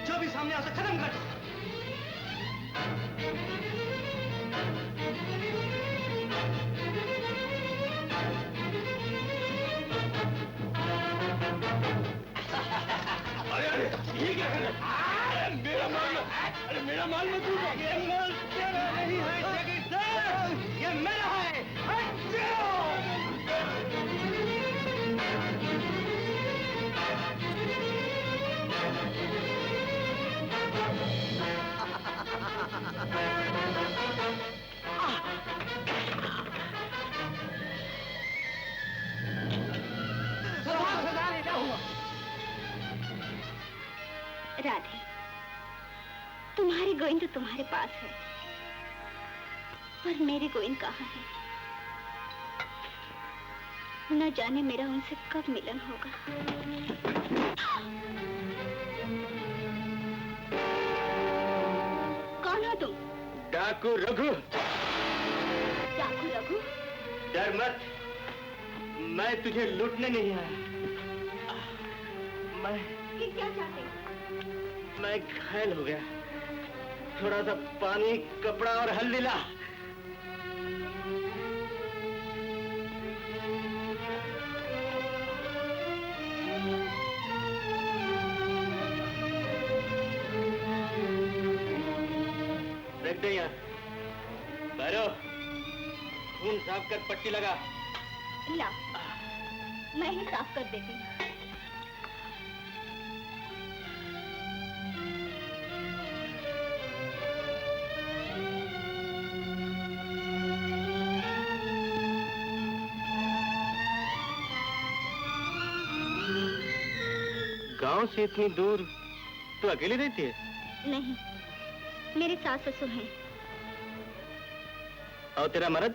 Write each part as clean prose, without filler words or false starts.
जो भी सामने आ उसे खत्म कर दो। अरे अरे ये क्या है? मेरा माल, अरे मेरा माल मत लूटो। ये माल तेरा नहीं है जागीरदार, ये मेरा है। हट जाओ। राधे, तुम्हारी गोविंद तो तुम्हारे पास है, पर मेरे गोविंद कहाँ है? न जाने मेरा उनसे कब मिलन होगा। कौन हो तुम? डाकू रघु। डाकू रघु? डर मत, मैं तुझे लूटने नहीं आया। ये क्या चाहते हो? मैं घायल हो गया, थोड़ा सा पानी, कपड़ा और हल्दी ला। रख दे यहाँ। भैरव, खून साफ कर पट्टी लगा। ला, मैं ही साफ कर देती हूँ। गांव से इतनी दूर तू अकेली रहती है? नहीं, मेरे सास ससुर हैं। और तेरा मर्द?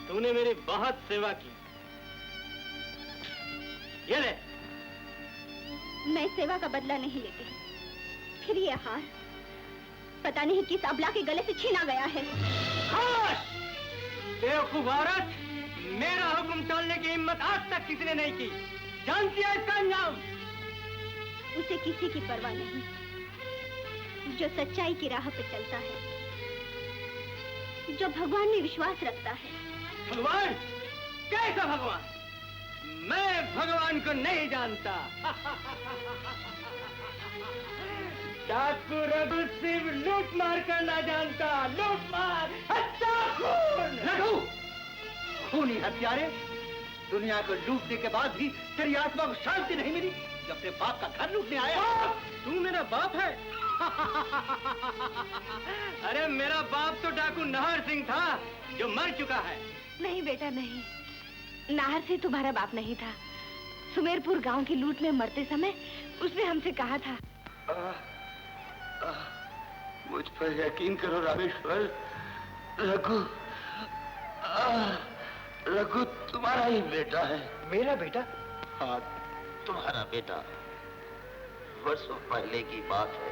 तूने मेरी बहुत सेवा की, ये ले। मैं सेवा का बदला नहीं लेती, फिर ये हार पता नहीं किस अबला के गले से छीना गया है। बेवकूफ औरत, मेरा हुक्म टालने की हिम्मत आज तक किसी ने नहीं की। जानती है इसका अंजाम? उसे किसी की परवाह नहीं, जो सच्चाई की राह पे चलता है, जो भगवान में विश्वास रखता है। भगवान? कैसा भगवान? मैं भगवान को नहीं जानता। डाकू रघु सिर्फ लूट मार करना जानता, लूट मार, हत्या, खून। रघु, खूनी हत्यारे, दुनिया को लूटने के बाद भी तेरी आत्मा को शांति नहीं मिली। जब अपने बाप का घर लूटने आया। तू मेरा बाप है? अरे मेरा बाप तो डाकू नाहर सिंह था, जो मर चुका है। नहीं बेटा नहीं, नाहर सिंह तुम्हारा बाप नहीं था। सुमेरपुर गांव की लूट में मरते समय उसने हमसे कहा था। मुझ पर यकीन करो रामेश्वर, रघु रघु तुम्हारा ही बेटा है। मेरा बेटा? हाँ, तुम्हारा बेटा। वर्षों पहले की बात है,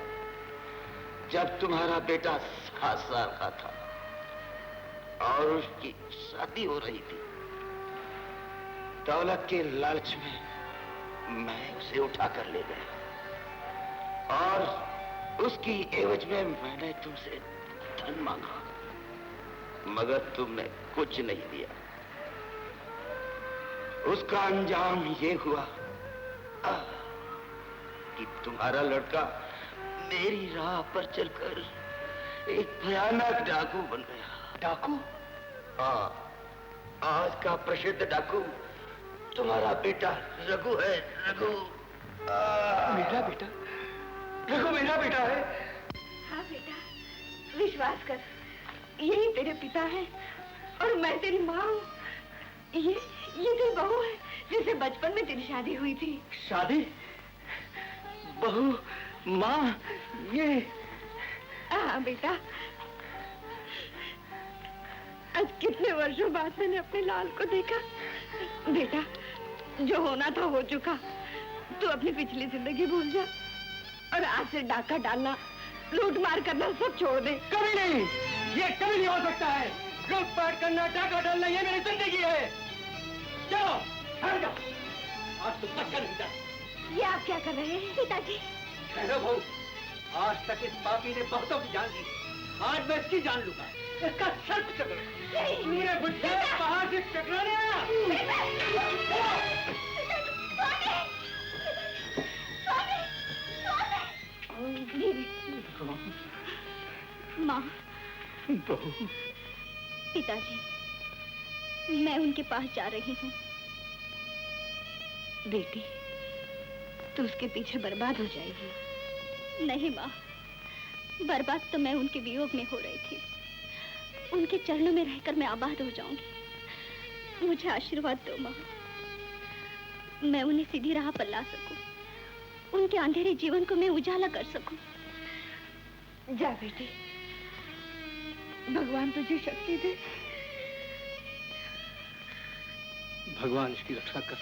जब तुम्हारा बेटा 7 साल का था और उसकी शादी हो रही थी। दौलत के लालच में मैं उसे उठा कर ले गया और उसकी एवज में मैंने तुमसे धन मांगा, मगर तुमने कुछ नहीं दिया। उसका अंजाम ये हुआ कि तुम्हारा लड़का मेरी राह पर चलकर एक भयानक डाकू बन गया। डाकू? हाँ, आज का प्रसिद्ध डाकू तुम्हारा बेटा रघु है। रघु मेरा बेटा? रघु मेरा बेटा है? हाँ बेटा, विश्वास कर, यही तेरे पिता है और मैं तेरी माँ हूँ। ये तेरी बहू है जिसे बचपन में तेरी शादी हुई थी। शादी? बहू, माँ, ये? हाँ बेटा, आज कितने वर्षों बाद मैंने अपने लाल को देखा। बेटा, जो होना था हो चुका, तू अपनी पिछली जिंदगी भूल जा और आज से डाका डालना, लूट मार करना सब छोड़ दे। कभी नहीं, ये कभी नहीं हो सकता है। लूटपाट करना, डाका डालना, ये मेरी जिंदगी है। चलो, हट जाओ। आज तो पक्का नहीं जा। ये आप क्या कर रहे हैं पिताजी? ठहरो बहू, आज तक इस पापी ने बहुतों की जान ली, आज मैं इसकी जान लूंगा। इसका सर टकरा। मेरे बुढ़े बाहर से टकराने माँ, बहू, पिताजी, मैं उनके पास जा रही हूँ। बेटी, तू उसके पीछे बर्बाद हो जाएगी। नहीं माँ, बर्बाद तो मैं उनके वियोग में हो रही थी। उनके चरणों में रहकर मैं आबाद हो जाऊंगी। मुझे आशीर्वाद दो माँ, मैं उन्हें सीधी राह पर ला सकूं, उनके अंधेरे जीवन को मैं उजाला कर सकूं। जा बेटी, भगवान तुझे शक्ति दे। भगवान इसकी रक्षा कर।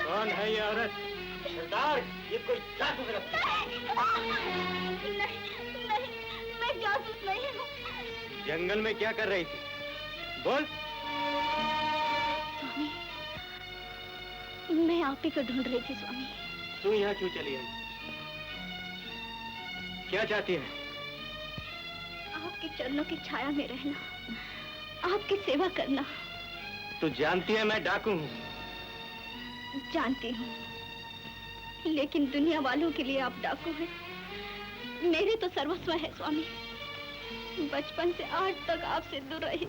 कौन है ये औरत? सरदार, ये कोई जासूस लगती है। नहीं, मैं जासूस नहीं हूँ। जंगल में क्या कर रही थी? बोल। स्वामी, मैं आप ही को ढूंढ रही थी स्वामी। तू यहाँ क्यों चली आई? क्या चाहती है? आपके चरणों की छाया में रहना, आपकी सेवा करना। तू जानती है मैं डाकू हूँ। जानती हूँ, लेकिन दुनिया वालों के लिए आप डाकू हैं। मेरे तो सर्वस्व है स्वामी। बचपन से आज तक आपसे दूर रही।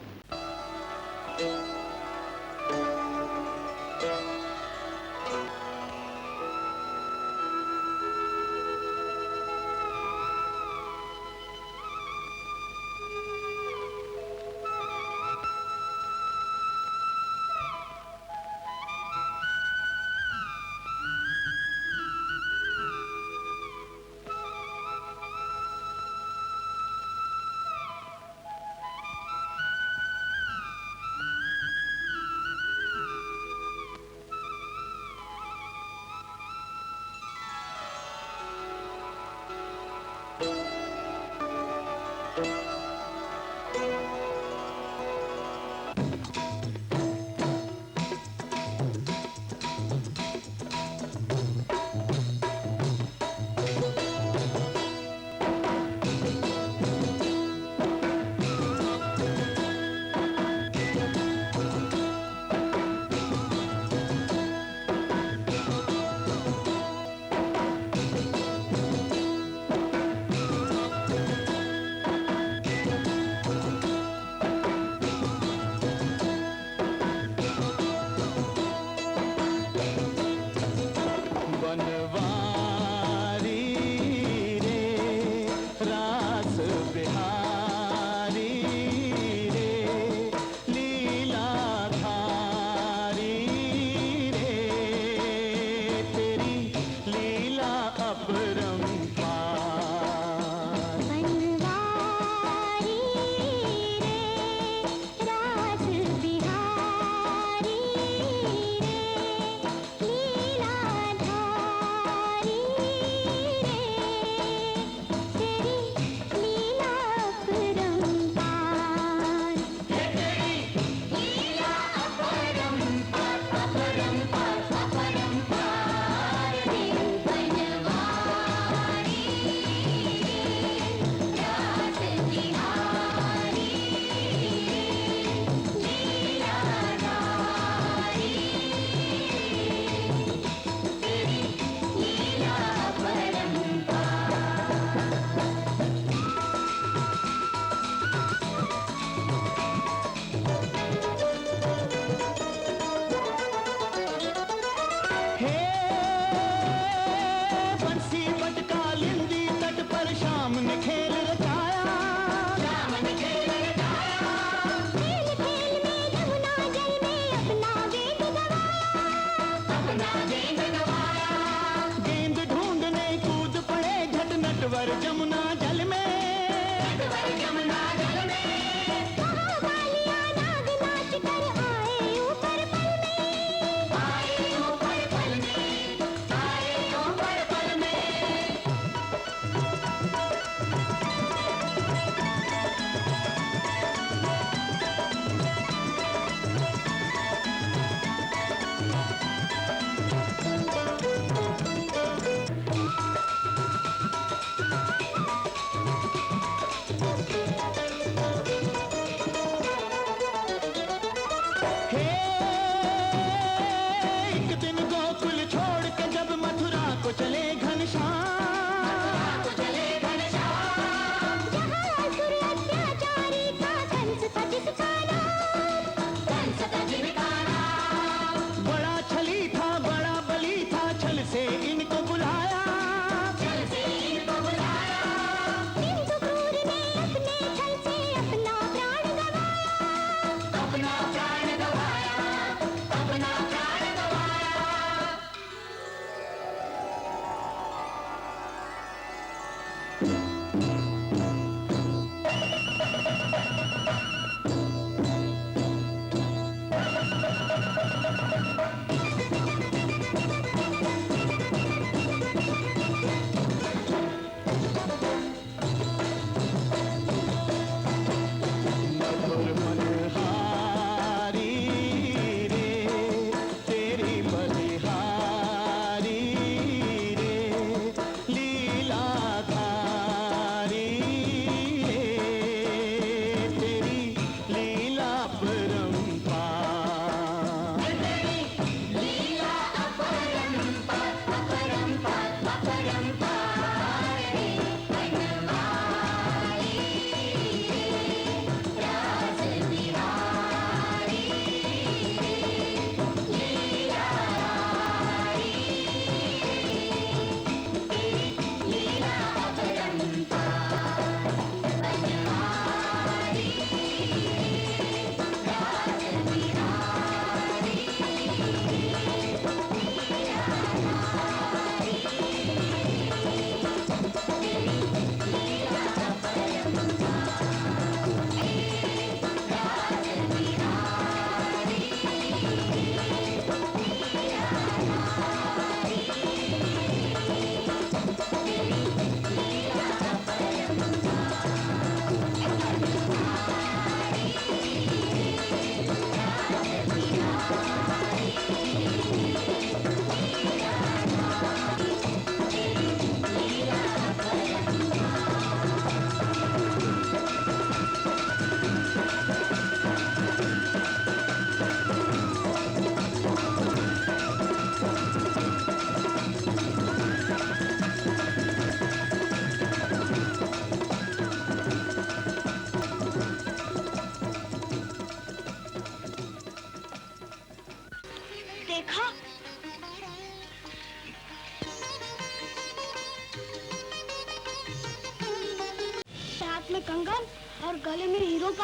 कंगन और गले में हीरो का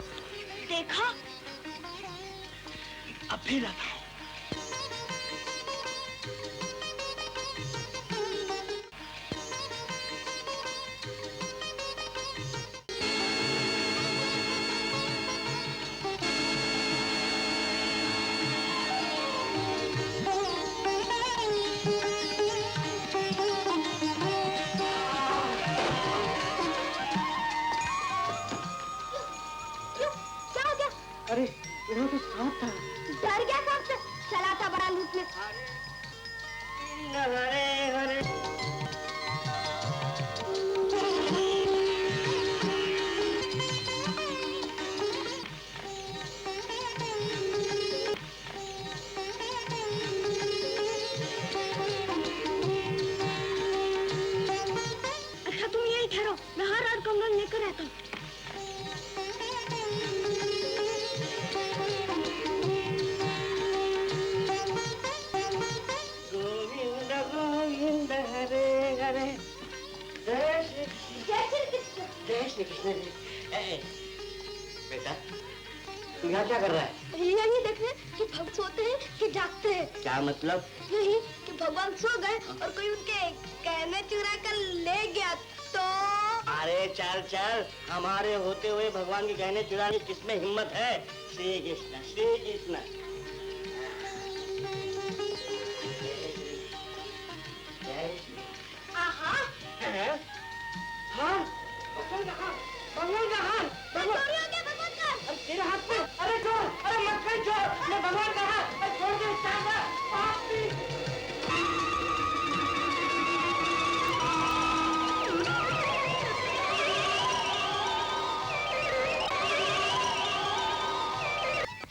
देखा। अब भी लाता हूँ। अरे इधर तो सांप था। डर गया सांप से, चला था बड़ा लूटने। हरे हरे अच्छा तुम यही ठहरो, मैं हर रात कंगन लेकर आता हूँ। बेटा तू यहाँ क्या कर रहा है? यही देखने कि भगवान सोते हैं कि जागते हैं। क्या मतलब? यही कि भगवान सो गए और कोई उनके गहने चुरा कर ले गया तो। अरे चल चल, हमारे होते हुए भगवान के गहने चुराने की किसमें हिम्मत है? श्री कृष्ण श्री कृष्ण। आहा, हाँ भगवान का हाथ, भगवान का हाथ, भगवान चोरी हो गया भगवान का। तेरे हाथ में। अरे छोड़, अरे मक्खन छोड़, मैं भगवान का हाथ, अरे छोड़ दे चांदा, पापी।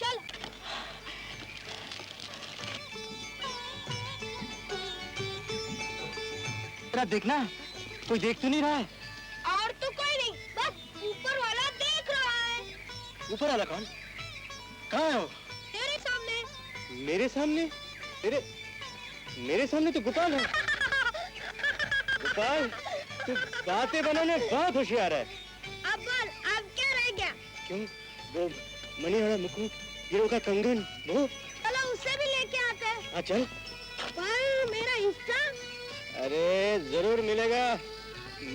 चल तेरा देखना, कोई देख तो नहीं रहा है। और तो कोई नहीं, बस ऊपर वाला देख रहा है। ऊपर वाला कौन? कहाँ है वो? तेरे सामने। मेरे सामने? मेरे सामने तो गोपाल है। गोपाल, तू बातें बनाने बहुत होशियार है। अब बोल, अब क्या रह गया? क्यों? वो मणिहारा मुकुट, हीरो का कंगन, वो? चलो उससे भी लेके आते हैं। हाँ चल। पर मेरा हिस्सा? अरे जरूर मिलेगा।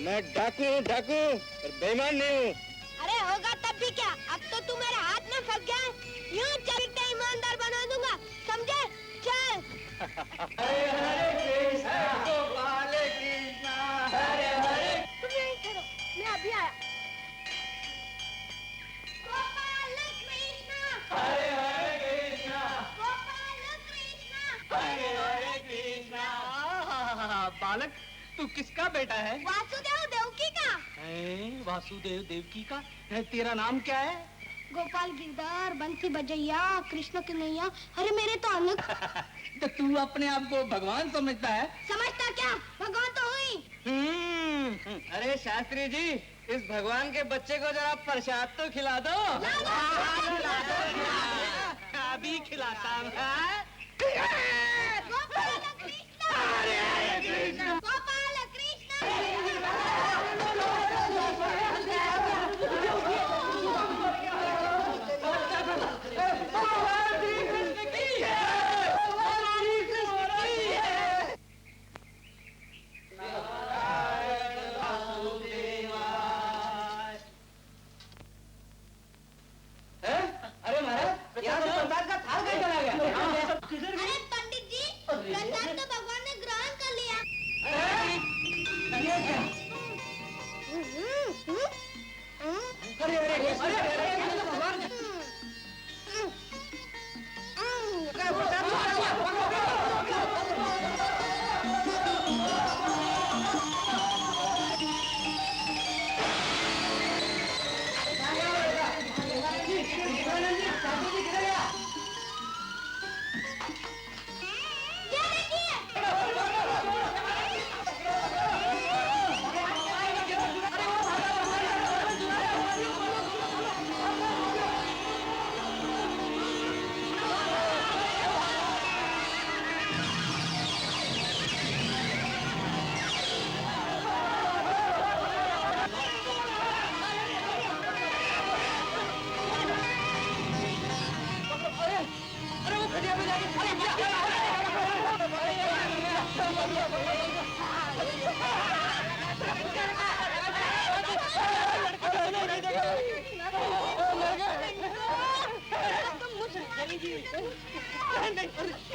मैं डाकू हूँ, डाकू, और बेईमान नहीं हूँ। अरे होगा तब भी क्या, अब तो तू मेरे हाथ में फंस गया है। यूं चलते ईमानदार बना दूंगा, समझे? चल। हरे हरे कृष्णा गोपाल कृष्णा हरे हरे। तुम यहीं ठहरो, मैं अभी आया। गोपाल कृष्णा, हरे हरे कृष्णा, गोपाल कृष्णा। हरे हरे कृष्णा। बालक, तू किसका बेटा है? वासुदेव देवकी का। वासुदेव देवकी का? तेरा नाम क्या है? गोपाल गिरधर, बंसी बजैया, कृष्ण कन्हैया, अरे मेरे तो अलग। तो तू अपने आप को भगवान समझता है? समझता क्या, भगवान तो हुई। अरे शास्त्री जी, इस भगवान के बच्चे को जरा प्रसाद तो खिला दो। अभी खिलाता हूँ। गोपाल कृष्ण, गोपाल कृष्ण। अरे महाराज, यहाँ से प्रसाद का थाल कहीं चला गया? अरे पंडित जी, प्रसाद तो भगवान ने ग्रहण कर लिया। अरे अरे अरे भगवान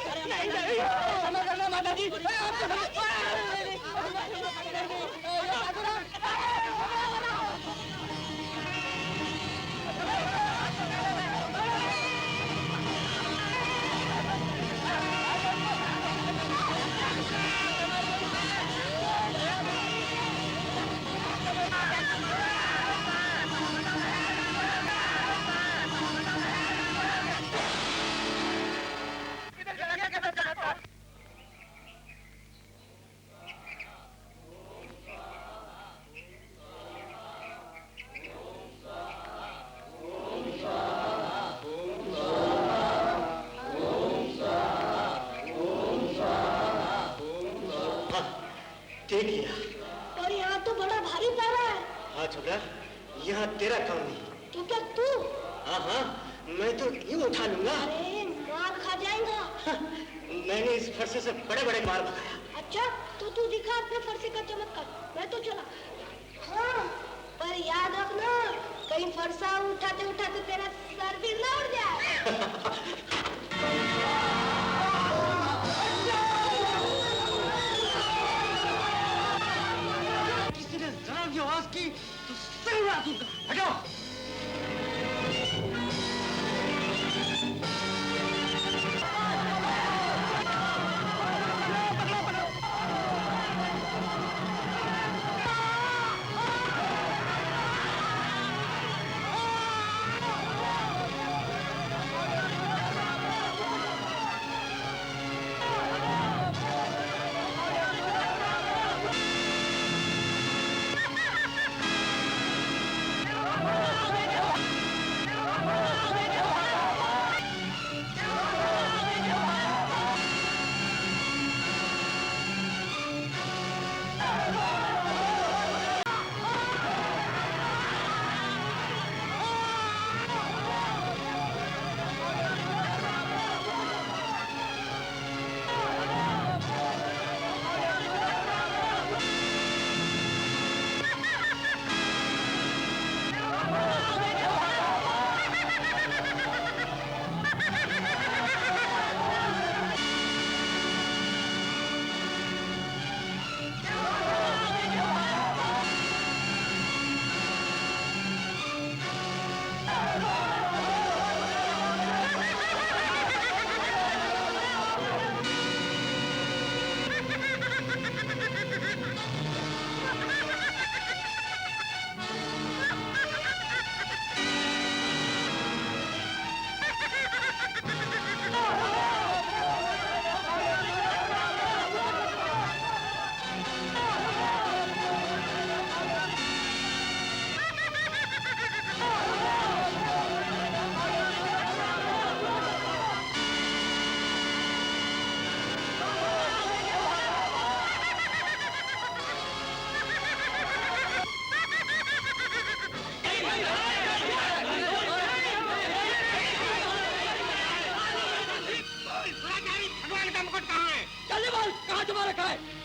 क्षमा करना माता जी। और यहाँ तो बड़ा भारी पड़ रहा है। हाँ छोकरा, यहाँ तेरा काम नहीं। तो क्या तू? हाँ हाँ, मैं तो यूँ उठा लूंगा। अरे मार खा जाएगा। मैंने इस फरसे से बड़े बड़े मार भगाया। अच्छा तो तू दिखा अपने फरसे का चमत्कार, मैं तो चला। हाँ पर याद रखना, कहीं फरसा उठाते उठाते तेरा सर भी ना उड़ जाए। किसी ने जरा भी आवाज की तो सिर उड़ा दूंगा। हटो।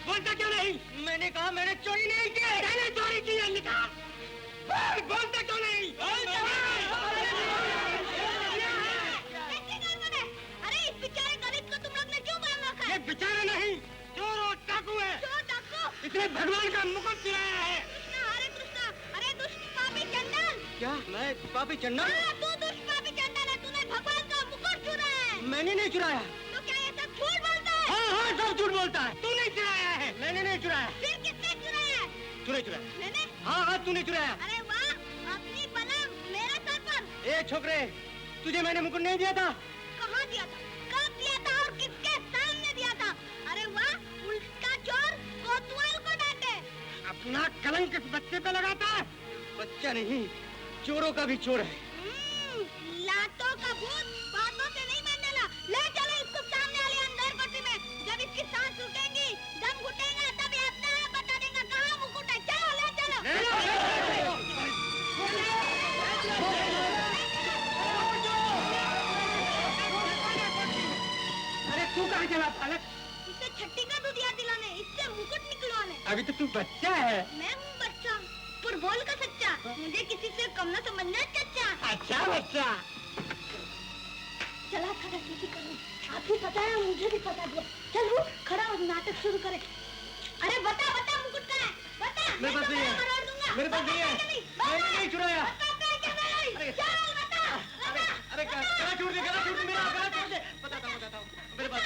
बोलता क्यों नहीं? मैंने कहा मैंने चोरी नहीं की। मैंने चोरी की है, निकाल। बोलता क्यों नहीं? अरे इस बेचारे गरीब को तुम लोग ने क्यों बांध रखा है? ये बेचारा नहीं, चोर और डाकू है। चोर डाकू? इसने भगवान का मुकुट चुराया है। कृष्णा, हरे कृष्णा, अरे दुष्ट पापी चंडाल। क्या मैं पापी चंडाल? हाँ, तू दुष्ट पापी चंडाल है, तूने भगवान का मुकुट चुराया है। मैंने नहीं चुराया। तो क्या ये सब झूठ बोलता है? हाँ हाँ, सब झूठ बोलता है। तूने चुराया है। मैंने नहीं चुराया। फिर किसने चुराया है? तूने चुराया। मैंने? हाँ हाँ, तूने चुराया। अरे वाह, अपनी बला मेरे सर पर। ए छोकरे, तुझे मैंने मुकुट नहीं दिया था। कहाँ दिया था? कब दिया था और किसके सामने दिया था? अरे वाह, उल्टा चोर कोतवाल को डांटे। अपना कलंक इस बच्चे पे लगाता है। बच्चा नहीं, चोरों का भी चोर है। लातों का भूत बातों से नहीं मानने ला। ले चलो इसको सामने वाली अंदर कोठी में। जब इसकी सांस छूटेगी, दम घुटेगा, तब ये अपना आप बता देगा कहाँ मुकुट है। चलो ले चलो। अरे तू कहाँ चला पालक? इसे छट्टी का दूध याद दिलाने, इससे मुकुट निकलवाने। अभी तो तू बच्चा है। मैं हूँ बच्चा, पर बोल का सच्चा। मुझे किसी से कम न समझना चच्चा। अच्छा बच्चा। चल चला था रसीदी करने। आप ही बताया, मुझे भी पता दिया। चलो खड़ा हो, नाटक शुरू करें। अरे बता बता, मुकुट कहाँ है? बता। मेरे पास नहीं है। मेरे पास नहीं है। मैंने नहीं चुराया। अरे गला छूट दे, गला छूट दे मेरा, गला छूट दे। बताता हूँ मेरे पास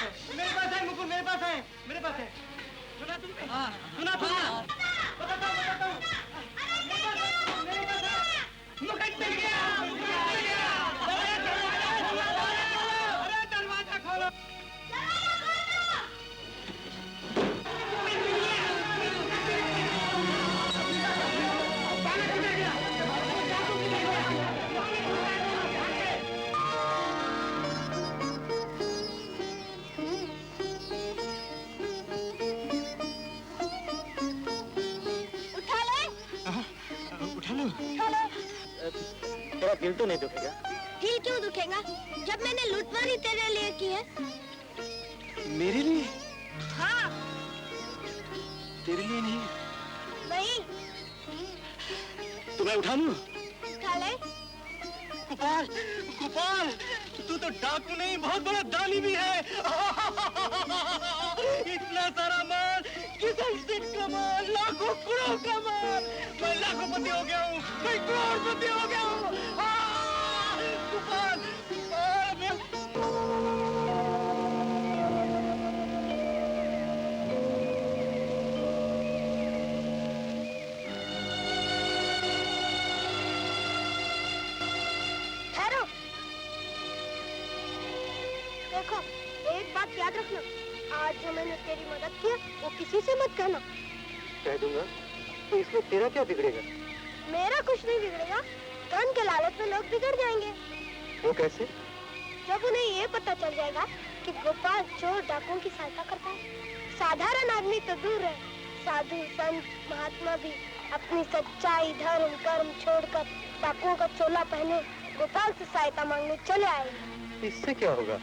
है मुकुट, मेरे पास है। सुना तुमने? हाँ सुना। बताता हूँ मेरे पास है। मुकुट मिल गया। अरे दरवाजा खोलो। तेरा दिल तो नहीं दुखेगा? दिल क्यों दुखेगा, जब मैंने लूटमारी तेरे लिए की है। मेरे लिए? हाँ। तेरे लिए नहीं? नहीं। तो मैं उठा लूं? उठा ले। गोपाल, तू तो डाकू नहीं, बहुत बड़ा दानी भी है। इतना सारा माल, किसान से कमाल, लाखों करोड़ का माल। मैं लाखोंपति हो गया हूँ, मैं करोड़पति हो गया हूँ। गोपाल, देखो, एक बात याद रखना, आज जो मैंने तेरी मदद की वो किसी से मत कहना। कह दूंगा, तो इसमें तेरा क्या बिगड़ेगा? मेरा कुछ नहीं बिगड़ेगा, धन के लालच में लोग बिगड़ जाएंगे। वो कैसे? जब उन्हें ये पता चल जाएगा कि गोपाल चोर डाकुओं की सहायता करता है। साधारण आदमी तो दूर है, साधु संत महात्मा भी अपनी सच्चाई धर्म कर्म छोड़कर डाकुओं का चोला पहने गोपाल से सहायता मांगने चले आएंगे। इससे क्या होगा?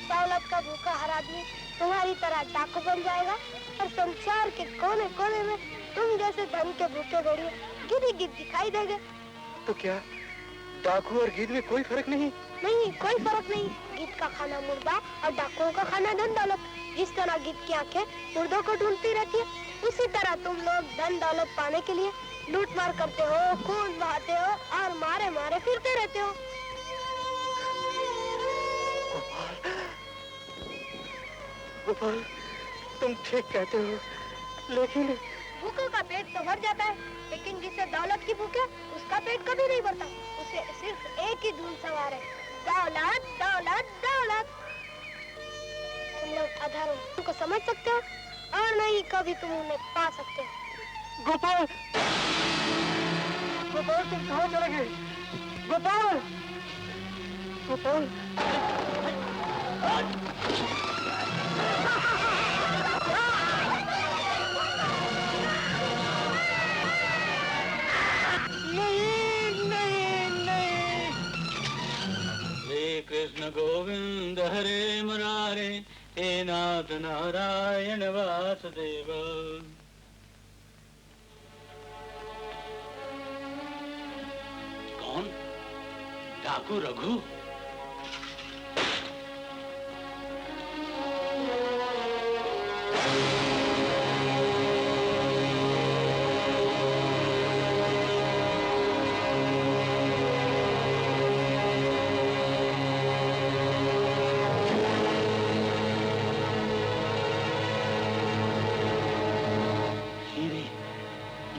दौलत का भूखा हर आदमी तुम्हारी तरह डाकू बन जाएगा और संसार के कोने कोने में तुम जैसे धन के भूखे भेड़िए गिद्ध दिखाई देंगे। तो क्या डाकू और गिद्ध में कोई फर्क नहीं? नहीं, कोई फर्क नहीं। गिद्ध का खाना मुर्दा और डाकुओं का खाना धन दौलत। जिस तरह गिद्ध की आंखें मुर्दों को ढूंढती रहती है, उसी तरह तुम लोग धन दौलत पाने के लिए लूट मार करते हो, खून बहाते हो और मारे मारे फिरते रहते हो। गोपाल, तुम ठीक कहते हो, लेकिन भूखों का पेट तो भर जाता है, लेकिन जिसे दौलत की भूख है उसका पेट कभी नहीं भरता। उसे सिर्फ एक ही धुन सवार है, दौलत दौलत दौलत। तुम लोग अधर्म को समझ सकते हो और नहीं कभी तुम उन्हें पा सकते हो। गोपाल, गोपाल तुम कहाँ चले गए? गोपाल, गोपाल, कृष्ण गोविंद हरे मुरारे, हे नाथ नारायण वासुदेव। कौन? डाकू रघु?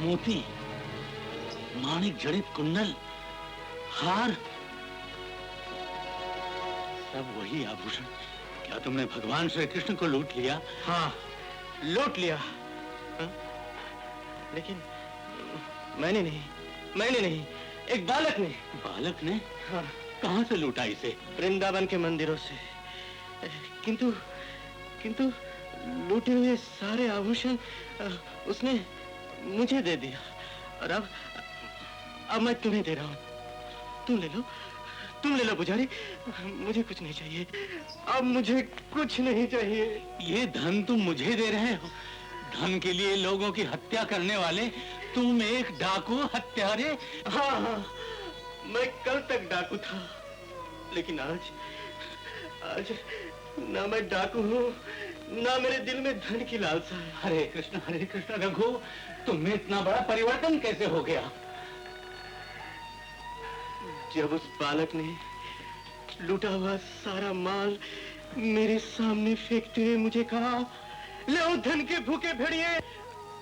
मोती, माणिक जड़ित कुंडल, हार, सब वही आभूषण। क्या तुमने भगवान श्री कृष्ण को लूट लिया? हाँ, लूट लिया। हा? लेकिन मैंने नहीं, एक बालक ने। बालक ने? हाँ। कहाँ से लूटा इसे? वृंदावन के मंदिरों से। किंतु लूटे हुए सारे आभूषण उसने मुझे दे दिया, और अब मैं तुम्हें दे रहा हूँ। तुम ले लो पुजारी, मुझे कुछ नहीं चाहिए, अब मुझे कुछ नहीं चाहिए। ये धन तुम मुझे दे रहे हो? धन के लिए लोगों की हत्या करने वाले तुम एक डाकू हत्यारे? हाँ, मैं कल तक डाकू था, लेकिन आज ना मैं डाकू हूँ, ना मेरे दिल में धन की लालसा है। हरे कृष्ण रघु, तुम में इतना बड़ा परिवर्तन कैसे हो गया? जब उस बालक ने लूटा हुआ सारा माल मेरे सामने फेंकते हुए मुझे कहा, लो धन के भूखे भेड़िए,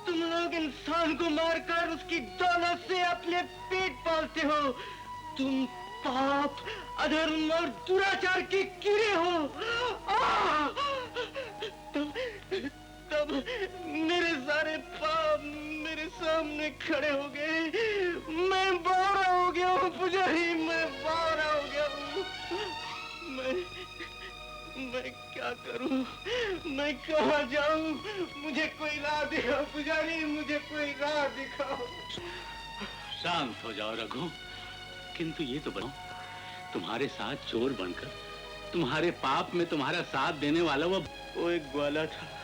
तुम लोग इंसान को मारकर उसकी दौलत से अपने पेट पालते हो, तुम पाप, अधर्म और दुराचार के कीड़े हो। तब मेरे सारे पाप मेरे सामने खड़े हो गए। मैं बावरा हो गया हूँ पुजारी, मैं बावरा हो गया हूँ। मैं क्या करूं? मैं कहाँ जाऊं? मुझे कोई राह दिखाओ पुजारी, मुझे कोई राह दिखाओ। शांत हो जाओ रघु, किंतु ये तो बताओ, तुम्हारे साथ चोर बनकर तुम्हारे पाप में तुम्हारा साथ देने वाला वो एक ग्वाला था।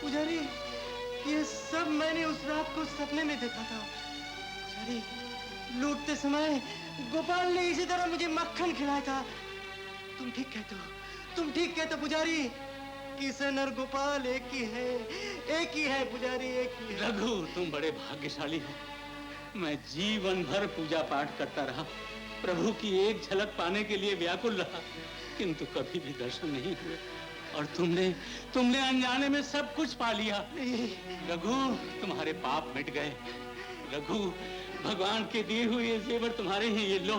पुजारी, ये सब मैंने उस रात को सपने में देखा था। पुजारी, लूटते समय गोपाल ने इसी तरह मुझे मक्खन खिलाया था। तुम ठीक कहते हो, तुम ठीक कहते हो पुजारी। किशन और गोपाल एक ही है पुजारी, एक ही है। रघु, तुम बड़े भाग्यशाली हो। मैं जीवन भर पूजा पाठ करता रहा, प्रभु की एक झलक पाने के लिए व्याकुल रहा, किंतु कभी भी दर्शन नहीं हुए। और तुमने अनजाने में सब कुछ पा लिया। रघु, तुम्हारे पाप मिट गए। रघु, भगवान के दिए हुए ये जेवर तुम्हारे हैं, ये लो।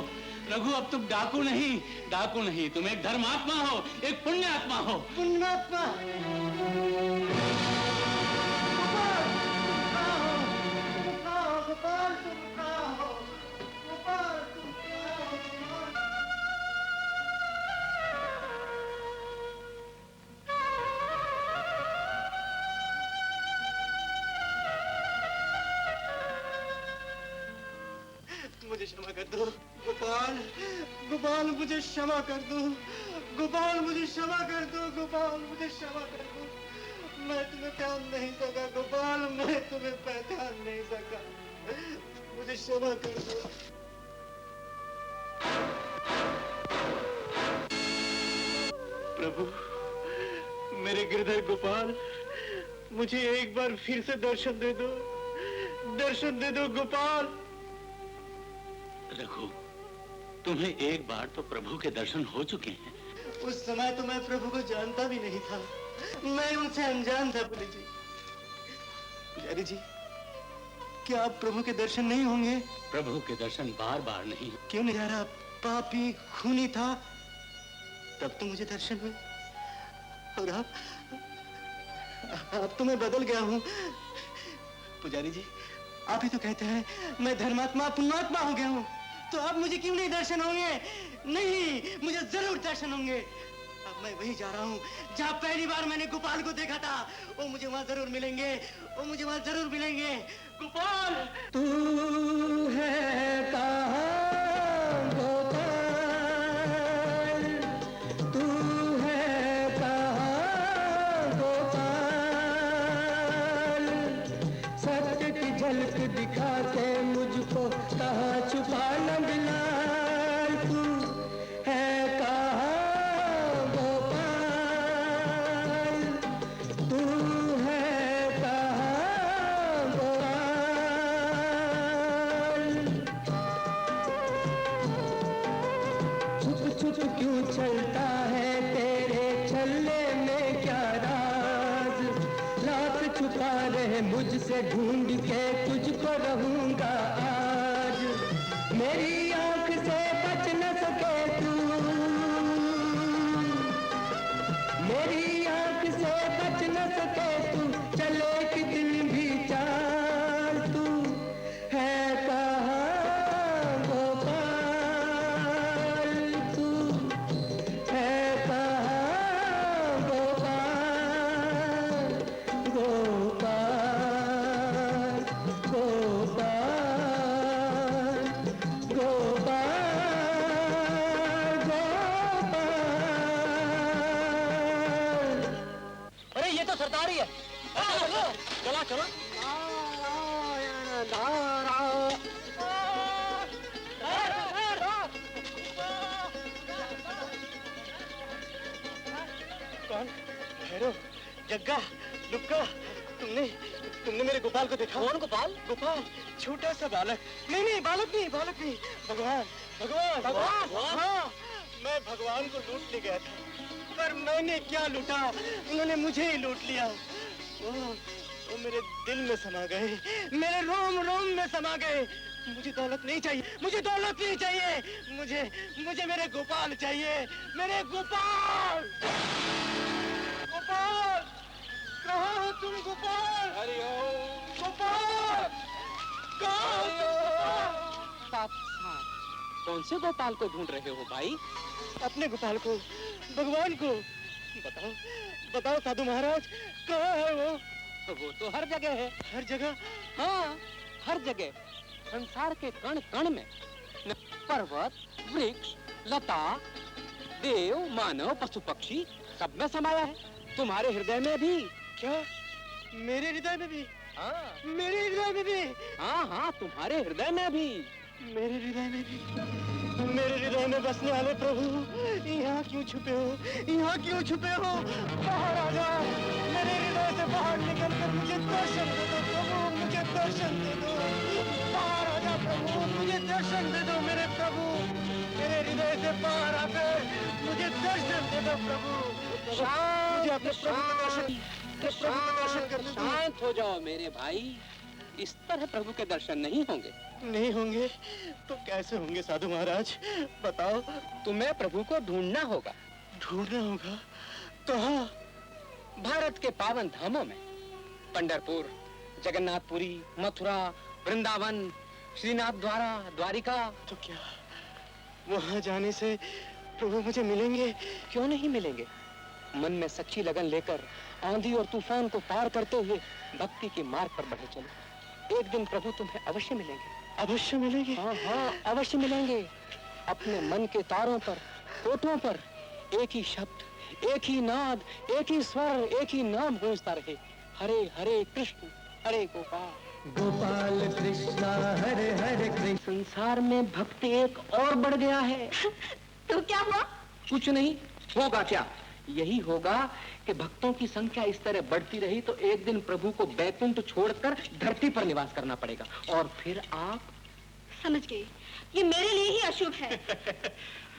रघु, अब तुम डाकू नहीं, तुम एक धर्मात्मा हो, एक पुण्यात्मा हो। पुण्यात्मा? गोपाल, तुम कहाँ हो? गोपाल, तुम कहाँ हो? मुझे क्षमा कर दो गोपाल, गोपाल मुझे क्षमा कर दो, गोपाल मुझे क्षमा कर दो, गोपाल मुझे क्षमा कर दो। मैं तुम्हें पहचान नहीं सका गोपाल, मैं तुम्हें पहचान नहीं सका, मुझे क्षमा कर दो। प्रभु, मेरे गिरधर गोपाल, मुझे एक बार फिर से दर्शन दे दो गोपाल। रघु, तुम्हें एक बार तो प्रभु के दर्शन हो चुके हैं। उस समय तो मैं प्रभु को जानता भी नहीं था, मैं उनसे अनजान था। पुजारी जी, क्या आप प्रभु के दर्शन नहीं होंगे? प्रभु के दर्शन बार बार नहीं। क्यों नहीं? यार, पापी खूनी था, तब तो मुझे दर्शन हुए। और अब तो मैं बदल गया हूँ। पुजारी जी, आप ही तो कहते हैं मैं धर्मात्मा पुण्यात्मा हो गया हूँ, तो अब मुझे क्यों नहीं दर्शन होंगे? नहीं, मुझे जरूर दर्शन होंगे। अब मैं वही जा रहा हूँ जहाँ पहली बार मैंने गोपाल को देखा था। वो मुझे वहाँ जरूर मिलेंगे, वो मुझे वहाँ जरूर मिलेंगे। गोपाल, तू है कहाँ गोपाल, तू है कहाँ गोपाल, सत्य की झलक दिखा के मुझको कहाँ छुपा नंदलाल, तू है कहाँ गोपाल, तू है कहाँ गोपाल। छुप छुप क्यों चलता है तेरे छल्ले में क्या राज, लाख छुपा रहे मुझसे ढूंढ के तुझको रहूंगा आज। मेरी आंख से बच न सके तू, मेरी आंख से बच न सके तू, चले कि दिन भी चाल, तू है कहाँ गोपाल, तू है कहाँ गोपाल, गोपाल, गोपाल, गोपाल, गोपाल। अरे ये तो सरदार ही है। चला चलो। कौन? भैरव, जग्गा, लुक्का, तुमने तुमने मेरे गोपाल को देखा? कौन गोपाल? गोपाल, छोटा सा बालक। नहीं नहीं, बालक नहीं, बालक नहीं, भगवान, भगवान, भगवान? हाँ, मैं भगवान को लूटने गया था, पर मैंने क्या लूटा, उन्होंने मुझे ही लूट लिया। वो मेरे दिल में समा गए, मेरे रोम रोम में समा गए। मुझे दौलत नहीं चाहिए, मुझे दौलत नहीं चाहिए, मुझे मुझे मेरे गोपाल चाहिए, मेरे गोपाल। गोपाल, कहाँ हो तुम गोपाल? गोपाल, कहाँ हो तुम? कौन से गोपाल को ढूंढ रहे हो भाई? अपने गोपाल को, भगवान को। बताओ बताओ साधु महाराज, कहाँ है वो? वो तो हर जगह है। हर जगह? हाँ, हर जगह, संसार के कण कण में, पर्वत, वृक्ष, लता, देव, मानव, पशु पक्षी सब में समाया है। तुम्हारे हृदय में भी। क्या? मेरे हृदय में भी? हाँ मेरे हृदय में भी? हाँ हाँ, तुम्हारे हृदय में भी। मेरे हृदय में भी? मेरे हृदय में बसने वाले प्रभु, यहाँ क्यों छुपे हो? यहाँ क्यों छुपे हो? बाहर आ जाओ, मेरे हृदय से बाहर निकल कर मुझे दर्शन दे दो प्रभु, मुझे दर्शन दे दो। बाहर आ जाओ प्रभु, मुझे दर्शन दे दो मेरे प्रभु, मेरे हृदय से बाहर आकर मुझे दर्शन दे दो प्रभु। मुझे अपने प्रभु का दर्शन कर दो। शांत हो जाओ मेरे भाई, इस तरह प्रभु के दर्शन नहीं होंगे। नहीं होंगे तो कैसे होंगे साधु महाराज, बताओ। तुम्हें प्रभु को ढूंढना होगा। ढूंढना होगा? कहाँ? भारत के पावन धामों में, पंढरपुर, जगन्नाथपुरी, मथुरा, वृंदावन, श्रीनाथ द्वारा, द्वारिका। तो क्या वहाँ जाने से प्रभु मुझे मिलेंगे? क्यों नहीं मिलेंगे? मन में सच्ची लगन लेकर आंधी और तूफान को पार करते हुए भक्ति के मार्ग पर बढ़े चलो। एक दिन प्रभु तुम्हें अवश्य मिलेंगे। अवश्य मिलेंगे? हाँ हाँ, अवश्य मिलेंगे। अपने मन के तारों पर, होठों पर एक ही शब्द, एक ही नाद, एक ही स्वर, एक ही नाम गूंजता रहे, हरे हरे कृष्ण हरे गोपाल। गोपाल कृष्णा हरे हरे कृष्ण। संसार में भक्ति एक और बढ़ गया है। तो क्या हुआ? कुछ नहीं होगा। क्या? यही होगा कि भक्तों की संख्या इस तरह बढ़ती रही तो एक दिन प्रभु को बैकुंठ छोड़कर धरती पर निवास करना पड़ेगा, और फिर आप। समझ गई, ये मेरे लिए ही अशुभ है।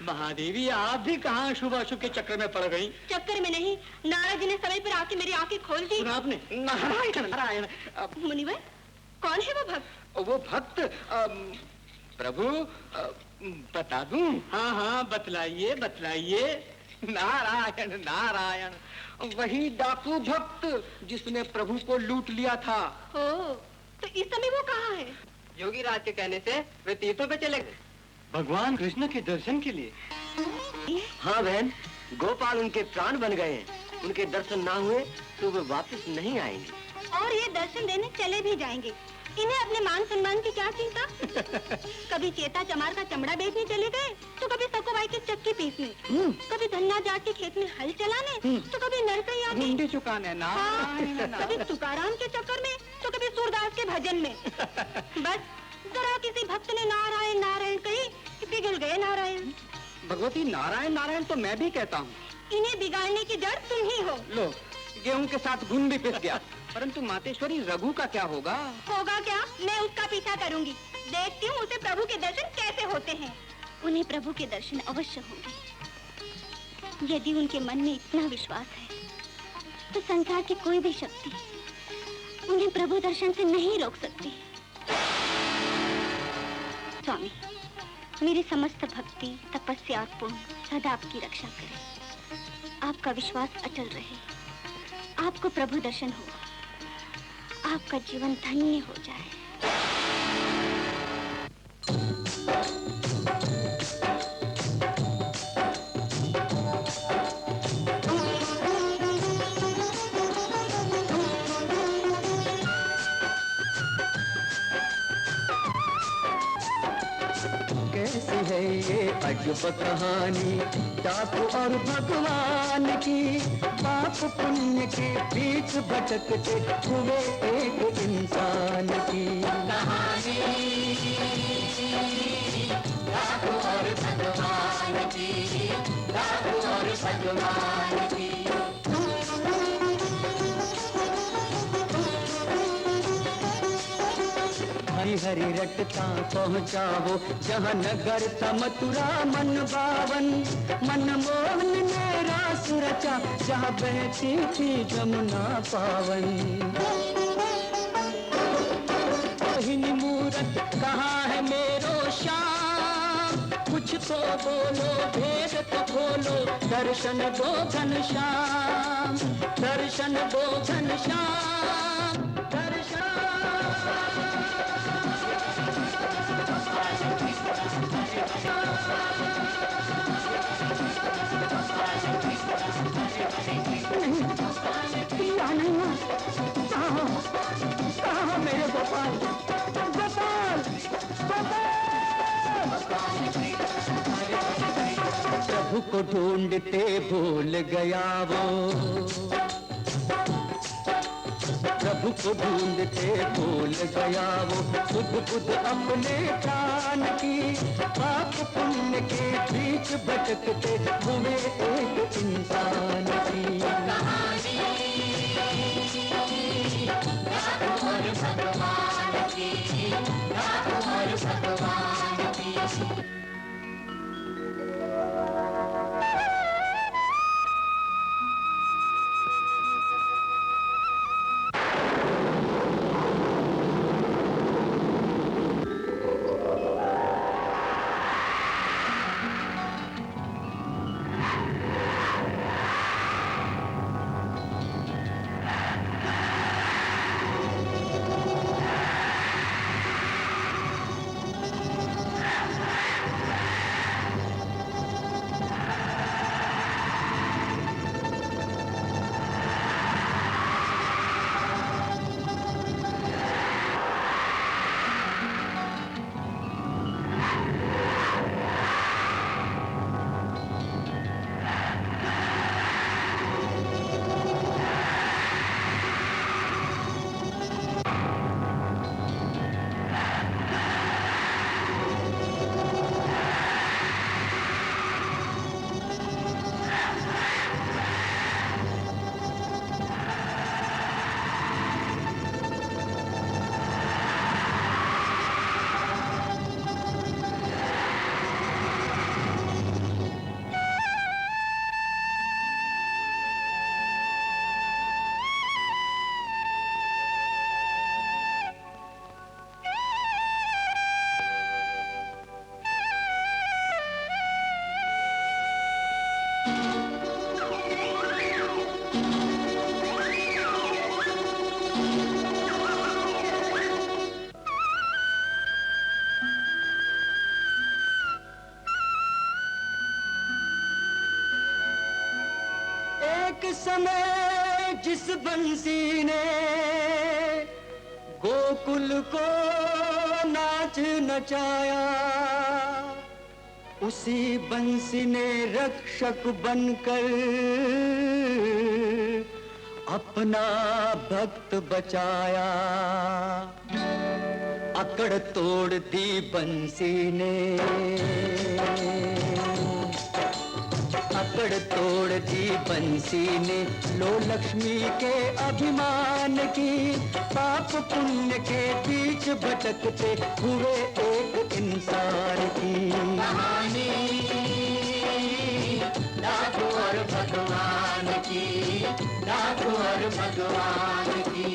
महादेवी, आप भी कहाँ अशुभ अशुभ के चक्कर में पड़ गई? चक्कर में नहीं, नारद जी ने समय पर आके मेरी आंखें खोल दी। सुना आपने? नारायण नारायण। मुनिवर, कौन है वो भक्त? वो भक्त प्रभु बता दूं? हाँ हाँ, बतलाइए बतलाइए। नारायण नारायण, वही डाकू भक्त जिसने प्रभु को लूट लिया था। हो, तो इस समय वो कहाँ है? योगी राज के कहने से वे तीर्थों पे चले गए। भगवान कृष्ण के दर्शन के लिए? हाँ बहन, गोपाल उनके प्राण बन गए हैं। उनके दर्शन ना हुए तो वे वापस नहीं आएंगे। और ये दर्शन देने चले भी जाएंगे। इन्हें अपने मान सम्मान की क्या चिंता? कभी चेता चमार का चमड़ा बेचने चले गए, तो कभी सकोबाई की चक्की पीसने, कभी धन्ना जाट के खेत में हल चलाने, तो कभी नरसैया मुंडी चुकाने ना। कभी तुकाराम के चक्कर में, तो कभी सूरदास के भजन में। बस जरा किसी भक्त ने नारायण नारायण कही कि पिघल गए नारायण। भगवती, नारायण नारायण तो मैं भी कहता हूँ। इन्हें बिगाड़ने की जड़ तुम ही हो। लो, गेहूं के साथ घुन भी पिस गया। परंतु मातेश्वरी, रघु का क्या होगा? होगा क्या? मैं उसका पीछा करूंगी। देखती हूँ उसे प्रभु के दर्शन कैसे होते हैं। उन्हें प्रभु के दर्शन अवश्य होंगे। यदि उनके मन में इतना विश्वास है, तो संसार की कोई भी शक्ति उन्हें प्रभु दर्शन से नहीं रोक सकती। स्वामी, मेरी समस्त भक्ति, तपस्या और पुण्य सदा आपकी रक्षा करे। आपका विश्वास अटल रहे, आपको प्रभु दर्शन हो, आपका जीवन धन्य हो जाए। कैसी है ये अजब कहानी डाकू और भगवान की। पाप पुण्य के बीच भटकते हुए एक इंसान की कहानी। डाकू और भगवान की, डाकू और भगवान की। हरि हरि रटता पहुँचा वो जहाँ नगर था मथुरा मन बावन। मनमोहन ने रास रचा जहाँ बहती थी जमुना पावन। मोहिनी मूरत कहाँ है मेरो श्याम, कुछ तो बोलो भेद तो खोलो, दर्शन दो घनश्याम, दर्शन दो घनश्याम, दर्शन। मेरे गोपाल, गोपाल, गोपाल। प्रभु को ढूंढते भूल गया वो, प्रभु को ढूंढते भूल गया वो, खुद खुद अपने प्राण की। पाप पुण्य के बीच भटकते हुए एक इंसान की कहानी। डाकू और भगवान की, डाकू और भगवान की। समय जिस बंसी ने गोकुल को नाच नचाया, उसी बंसी ने रक्षक बनकर अपना भक्त बचाया। अकड़ तोड़ दी बंसी ने, अकड़ तोड़ दी बंसी ने, लो लक्ष्मी के अभिमान की। पाप पुण्य के बीच भटकते हुए एक इंसान की कहानी, डाकू और भगवान की, डाकू और भगवान की।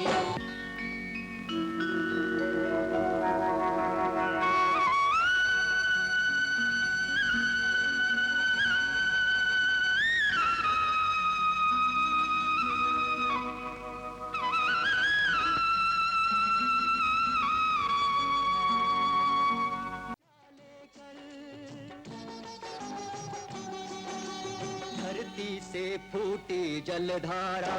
धरती से फूटी जलधारा,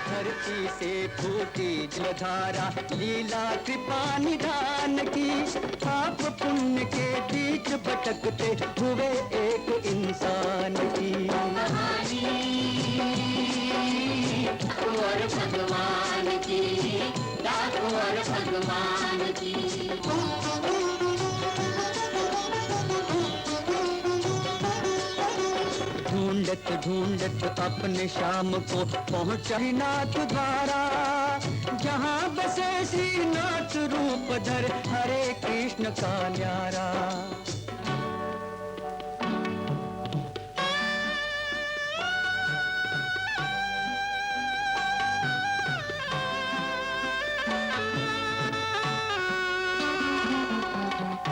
धरती से फूटी जलधारा, लीला कृपा निधान की। पाप पुण्य के बीच भटकते हुए एक इंसान की कहानी, डाकू और भगवान की, डाकू और भगवान की। ढूंढत ढूंढत अपने शाम को पहुंचा नाथ द्वारा, जहां बसे श्रीनाथ रूप धर हरे कृष्ण का न्यारा।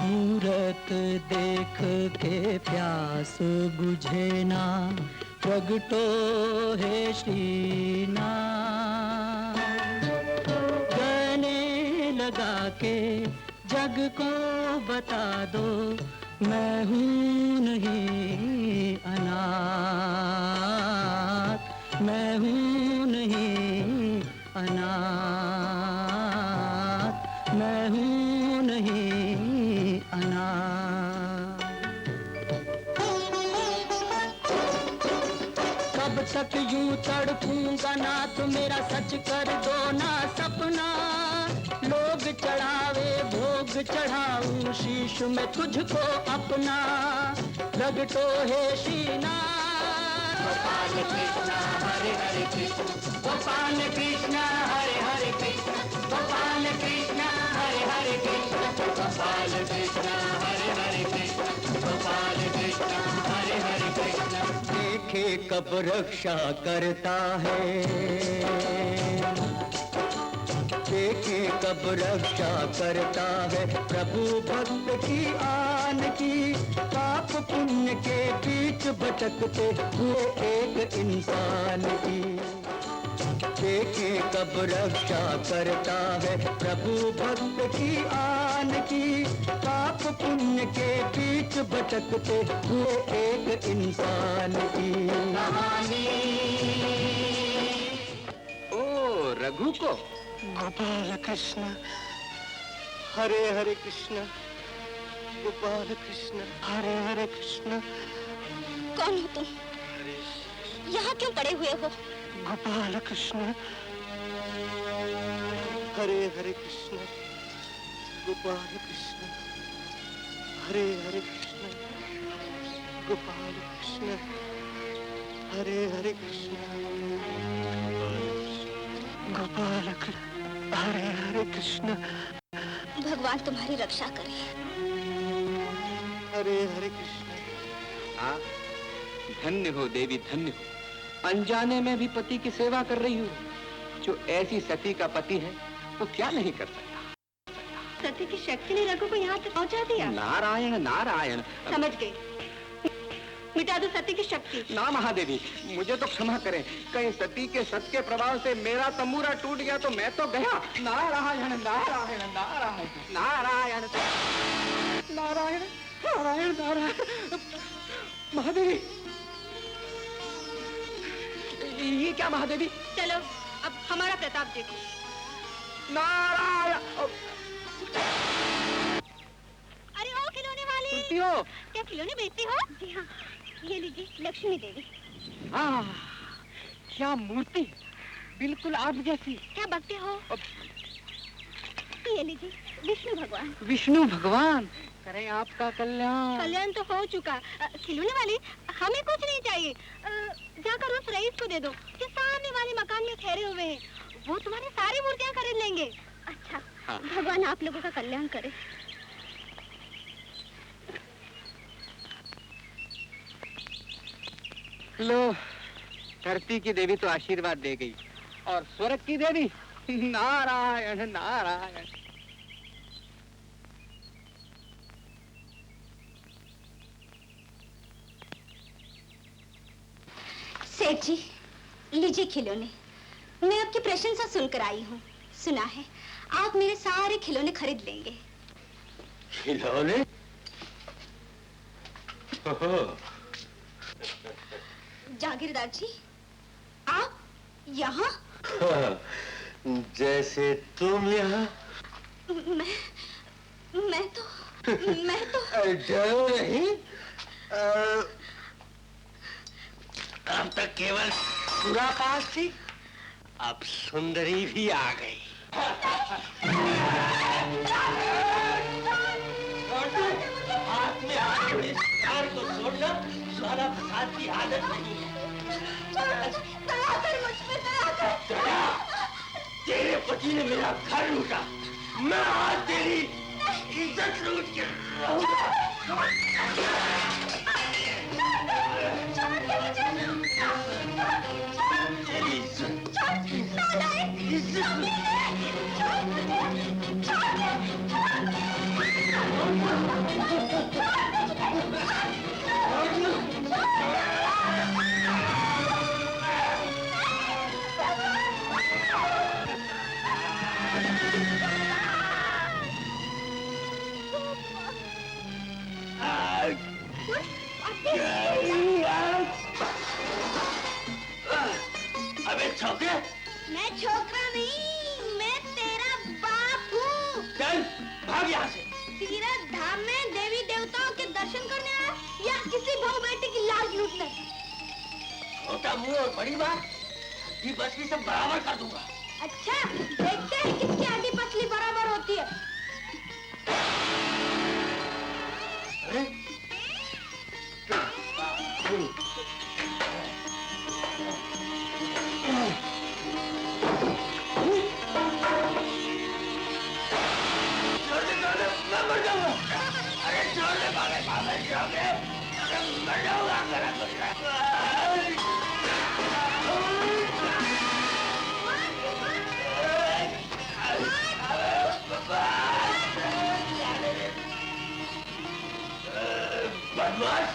मूरत देख के प्यास बुझे ना, प्रगटो है श्रीनाथ। गले लगा के जग को बता दो, मैं हूँ नहीं अनाथ, मैं हूँ नहीं अनाथ, मैं हूँ नहीं अनाथ। कब तक यूं तड़पूंगा नाथ, मेरा सच कर दो ना सपना। लोग चढ़ावे भोग चढ़ाऊं, शीश में तुझको अपना। प्रगटो है श्रीनाथ। गोपाल कृष्ण हरे हरे कृष्ण, गोपाल कृष्ण हरे हरे कृष्ण, गोपाल कृष्ण हरे हरे कृष्ण, गोपाल कृष्ण हरे हरे कृष्ण, गोपाल कृष्ण हरे हरे कृष्ण। देखे कब रक्षा करता है, देखे कब रक्षा करता है प्रभु भक्त की आन की। पाप पुण्य के बीच भटकते हुए एक इंसान की। देखे कब रक्षा करता है प्रभु भक्त की आन की। पाप पुण्य के बीच भटकते हुए एक इंसान की कहानी। ओ रघु को गोपाल कृष्ण हरे हरे कृष्ण, गोपाल कृष्ण हरे हरे कृष्ण। कौन हो तुम? यहाँ क्यों पड़े हुए हो? गोपाल कृष्ण हरे हरे कृष्ण, गोपाल कृष्ण हरे हरे कृष्ण, गोपाल कृष्ण हरे हरे कृष्ण, गोपाल कृष्ण हरे हरे कृष्ण। भगवान तुम्हारी रक्षा करे। हरे हरे कृष्ण। हाँ, धन्य हो देवी, धन्य हो। अनजाने में भी पति की सेवा कर रही हो। जो ऐसी सती का पति है वो क्या नहीं कर सकता। सती की शक्ति ने रघु को यहाँ तक पहुँचा दिया। नारायण नारायण। समझ गई, मिटा दो सती की शक्ति। ना महादेवी, मुझे तो क्षमा करें। कहीं सती के सत के प्रभाव से मेरा तंबूरा टूट गया तो मैं तो गया। नारायण नारायण नारायण नारायण नारायण नारायण नारायण। महादेवी ये क्या महादेवी? चलो अब हमारा प्रताप देखो। नारायण! अरे ओ खिलौने वाली, क्या खिलौने बेचती हो? जी हाँ, ये लीजिए लक्ष्मी देवी। हाँ, क्या मूर्ति, बिल्कुल आप जैसी। क्या बकते हो? ये लीजिए विष्णु भगवान। विष्णु भगवान करें आपका कल्याण। कल्याण तो हो चुका। खिलौने वाली, हमें कुछ नहीं चाहिए। जाकर उस रईस को दे दो जो सामने वाले मकान में ठहरे हुए हैं। वो तुम्हारी सारी मूर्तियां खरीद लेंगे। अच्छा, हाँ। भगवान आप लोगों का कल्याण करे। लो, धरती की देवी तो आशीर्वाद दे गई और स्वर्ग की देवी नारायण नारायण। सेठ जी, लीजिए खिलौने। मैं आपकी प्रशंसा सुनकर आई हूँ। सुना है आप मेरे सारे खिलौने खरीद लेंगे। खिलौने? जागीरदार जी, आप यहाँ? जैसे तुम यहाँ। मैं तो डरो नहीं। अब तक केवल पूरा पास थी, अब सुंदरी भी आ गई। हाथ में हाथ में कार को छोड़ना सारा फसाद की आदत नहीं है। तेरे पति ने मेरा घर लूटा, मैं आज तेरी इज्जत लूट के रहूंगा। तेरी अबे छोकरे! मैं छोकरा नहीं, मैं तेरा बाप हूँ। चल भाग यहाँ से। तीरथ धाम में देवी देवताओं के दर्शन करने आया या किसी बहू बेटी की लाज लूटने? छोटा मुंह और बड़ी बात, ये बस भी सब बराबर कर दूंगा। अच्छा, देखते हैं किसकी हड्डी पसली बराबर होती है। अरे? मैं मर जाऊंगा। अरे छोड़ दे पागल छोकरे, अरे मर जाऊंगा। बदमाश!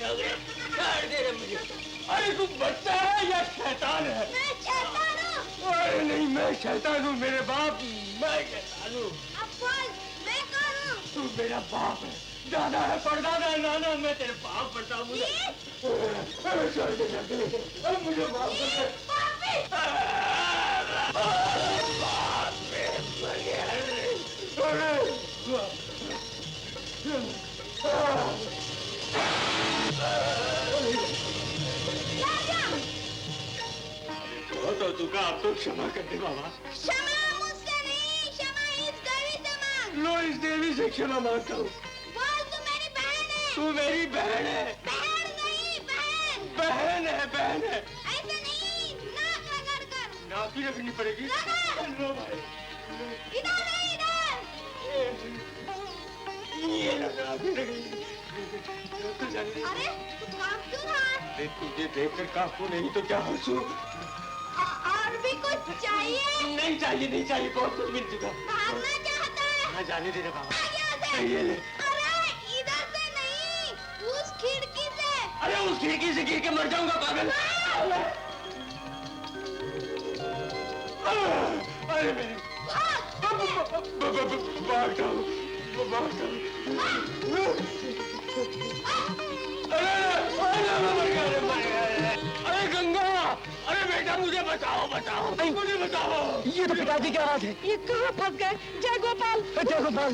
छोड़ दे रे मुझे। अरे तू बच्चा है या शैतान है? मैं शैतान हूँ। अरे नहीं, मैं शैतान हूँ मेरे बाप, मैं शैतान हूँ। अब बोल, मैं कौन हूँ? तू मेरा बाप है, दादा है, परदादा है, नाना, मैं तेरे बाप पड़ता हूँ। छोड़ दे जल्दी, मुझे माफ कर दे। बाप रे, मर गया रे। बहुत हो चुका, अब तो क्षमा कर दे बाबा। क्षमा मुझसे नहीं, क्षमा इस देवी से मांग। लो, इस देवी से क्षमा मांगता हूँ। बोल, तू मेरी बहन है। तू मेरी बहन है। बहन नहीं, बहन। बहन है, बहन है। ऐसे नहीं, नाक रगड़ कर। नाक ही रखनी पड़ेगी। लो भाई, इधर नहीं, इधर। ये नाक ही रखनी। तू जल्दी। अरे तू काम क्यों रहा? तुझे देखकर काफू, नहीं तो क्या हंसू। और भी कुछ चाहिए? नहीं चाहिए, नहीं चाहिए, बहुत कुछ मिल चुका। भागना चाहता है? हाँ, जाने दे रे बाबा। यहाँ से। ये ले। अरे इधर से नहीं, उस खिड़की से। अरे उस खिड़की से गिर के मर जाऊंगा पागल। अरे मेरे भाग जाओ, भाग जाओ। अरे गंगा, अरे बेटा मुझे बचाओ, बचाओ, मुझे बचाओ। ये तो पिताजी की आवाज है। ये कहाँ फंस गए? जय गोपाल, जय गोपाल।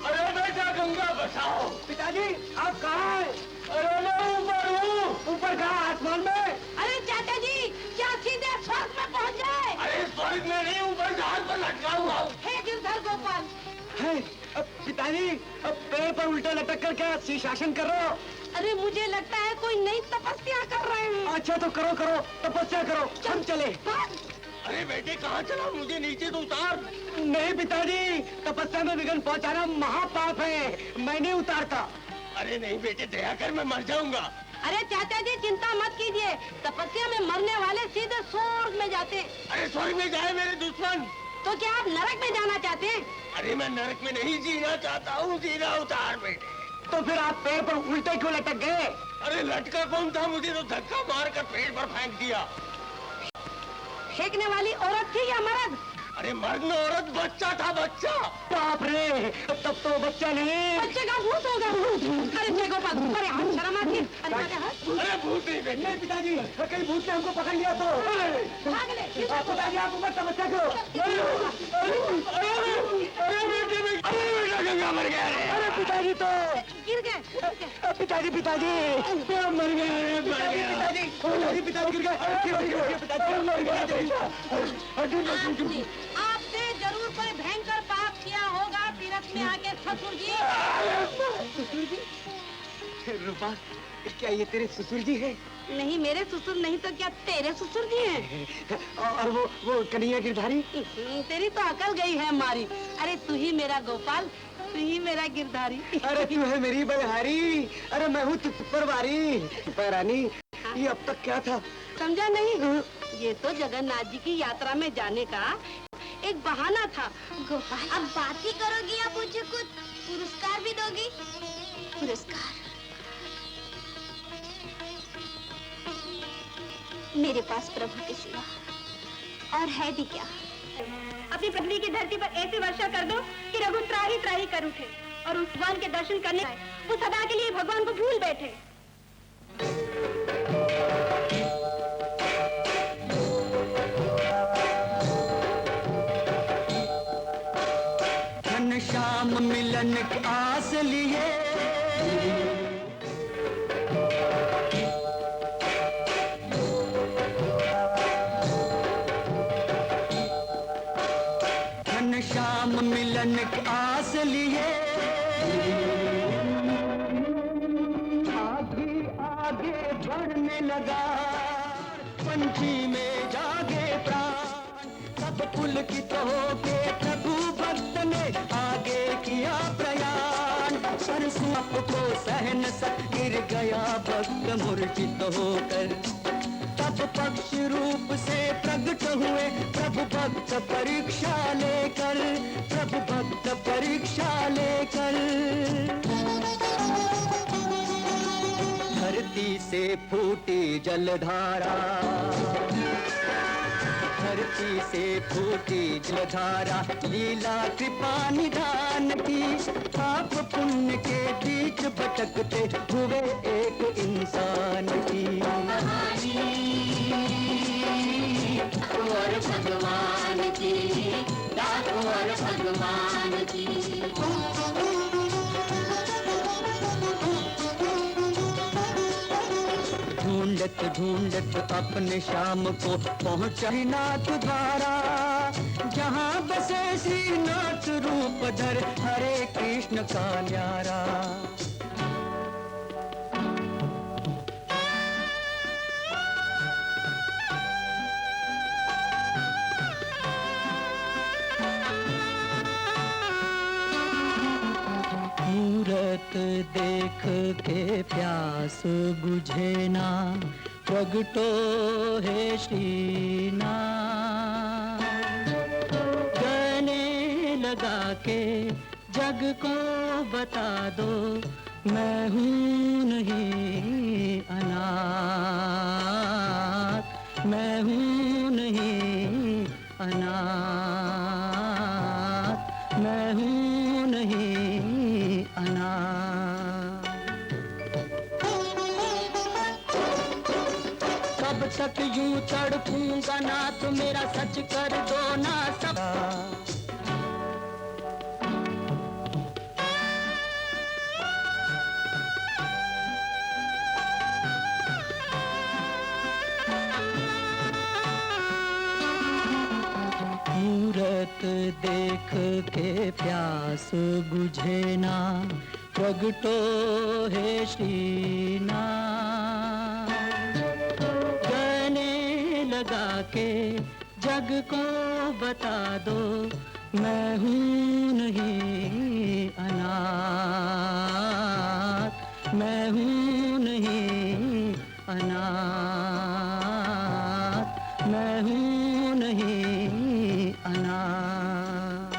अरे बेटा गंगा बचाओ। पिताजी आप कहाँ हैं? अरे मैं ऊपर हूँ। ऊपर कहाँ? आसमान में? अरे चाचा जी, क्या सीधे स्वर्ग में पहुंच जाए? अरे स्वर्ग में नहीं, ऊपर जहाज पर लटका हुआ हूँ। हे गिरधर गोपाल। है अब पिताजी, अब पेड़ पर उल्टा लटक कर क्या शीर्षासन कर रहे हो? अरे मुझे लगता है कोई नई तपस्या कर रहे हैं। अच्छा तो करो करो, तपस्या करो, हम चले। अरे बेटे कहाँ चला, मुझे नीचे तो उतार। नहीं पिताजी, तपस्या में विघ्न पहुंचाना महापाप है, मैं नहीं उतारता। अरे नहीं बेटे, दया कर, मैं मर जाऊंगा। अरे चाचा जी चिंता मत कीजिए, तपस्या में मरने वाले सीधे स्वर्ग में जाते। अरे स्वर्ग में जाए मेरे दुश्मन। तो क्या आप नरक में जाना चाहते हैं? अरे मैं नरक में नहीं जीना चाहता हूँ, जीना उतार बेटे। तो फिर आप पेड़ पर उल्टे क्यों लटक गए? अरे लटका कौन था, मुझे तो धक्का मारकर पेड़ पर फेंक दिया। फेंकने वाली औरत थी या मर्द? अरे मर्द में औरत, बच्चा था, बच्चा। बाप रे, तब तो बच्चा नहीं। बच्चे का भूत होगा। अरे जय गोपाल, अरे हाथ शर्म आती है। अरे मेरे हाथ। अरे भूत नहीं बेटे। नहीं पिताजी, कहीं भूत ने हमको पकड़ लिया तो। भाग ले। पिताजी आप ऊपर तपस्या करो। अरे बेटा गंगा मर गया रे। अरे पिताजी तो गिर गए। पिताजी, पिताजी मर गया रे, मर गया। पिताजी, पिताजी गिर गए। पिताजी मर गया। आपने जरूर कोई भयंकर पाप किया होगा तीरथ में आके ससुर जी। रूपा, क्या ये तेरे ससुर जी है? नहीं मेरे ससुर नहीं तो क्या तेरे ससुर जी हैं? और वो कन्हैया गिरधारी? तेरी तो अकल गई है मारी। अरे तू ही मेरा गोपाल, तू ही मेरा गिरधारी। अरे तू है मेरी बलहारी, अरे मैं हूँ तुझ पर वारी। रानी, ये अब तक क्या था? समझा नहीं? ये तो जगन्नाथ जी की यात्रा में जाने का एक बहाना था। गोपाल अब बात ही करोगी या मुझे कुछ पुरस्कार भी दोगी? पुरस्कार? मेरे पास प्रभु के सिवा और है भी क्या? अपनी पृथ्वी की धरती पर ऐसी वर्षा कर दो कि रघु त्राही त्राही कर उठे और उस भगवान के दर्शन करने आए, वो सदा के लिए भगवान को भूल बैठे। श्याम मिलन की आस लिए घन श्याम मिलन की आस लिए आगे आगे बढ़ने लगा, पंछी में जागे प्राण, सब पुलकित होके प्रभु भक्त ने आगे किया प्रयाण। पर सांप को सहन सक गिर गया भक्त मूर्छित होकर, तब पक्ष रूप से प्रकट हुए प्रभु भक्त परीक्षा लेकर, प्रभु भक्त परीक्षा लेकर। से फूटी जलधारा, धरती से फूटी जलधारा, लीला कृपा निधान की। पाप पुण्य के बीच भटकते हुए एक इंसान की कहानी और भगवान की, और भगवान की। ढूंढत ढूंढत अपने शाम को पहुंचा नाथ द्वारा, जहां बसे श्रीनाथ रूप धर हरे कृष्ण का न्यारा। मूरत देख के प्यास बुझे ना, प्रगटो है श्रीनाथ। गले लगा के जग को बता दो, मैं हूँ नहीं अनाथ, मैं हूँ नहीं अनाथ, मैं हूँ नहीं अनाथ। कब तक यूं तड़पूंगा नाथ, मेरा सच कर दो ना सब। मूरत देख के प्यास बुझे ना, प्रगटो है श्रीनाथ। गले लगा के जग को बता दो, मैं हूँ नहीं अनाथ, मैं हूँ नहीं अनाथ, मैं हूँ नहीं अनाथ।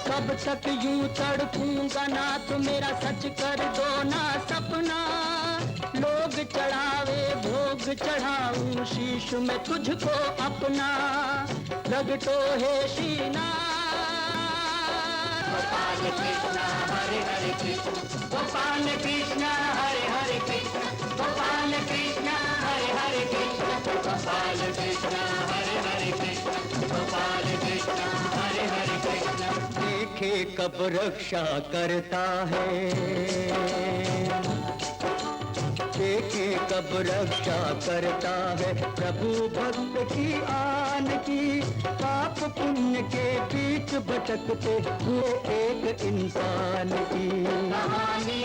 कब तक यूं तड़पूंगा नाथ, मेरा सच कर दो ना सपना। लोग चढ़ावे भोग चढ़ाऊं, शीश में तुझको अपना। प्रगटो है श्रीनाथ। गोपाल कृष्ण हरे हरे कृष्ण, गोपाल कृष्ण हरे हरे कृष्ण, गोपाल कृष्ण हरे हरे कृष्ण, गोपाल कृष्ण हरे हरे कृष्ण, गोपाल कृष्ण हरे हरे कृष्ण। देखे कब रक्षा करता है, देखे कब रक्षा करता है प्रभु भक्त की आन की। पाप पुण्य के बीच भटकते हुए एक इंसान की कहानी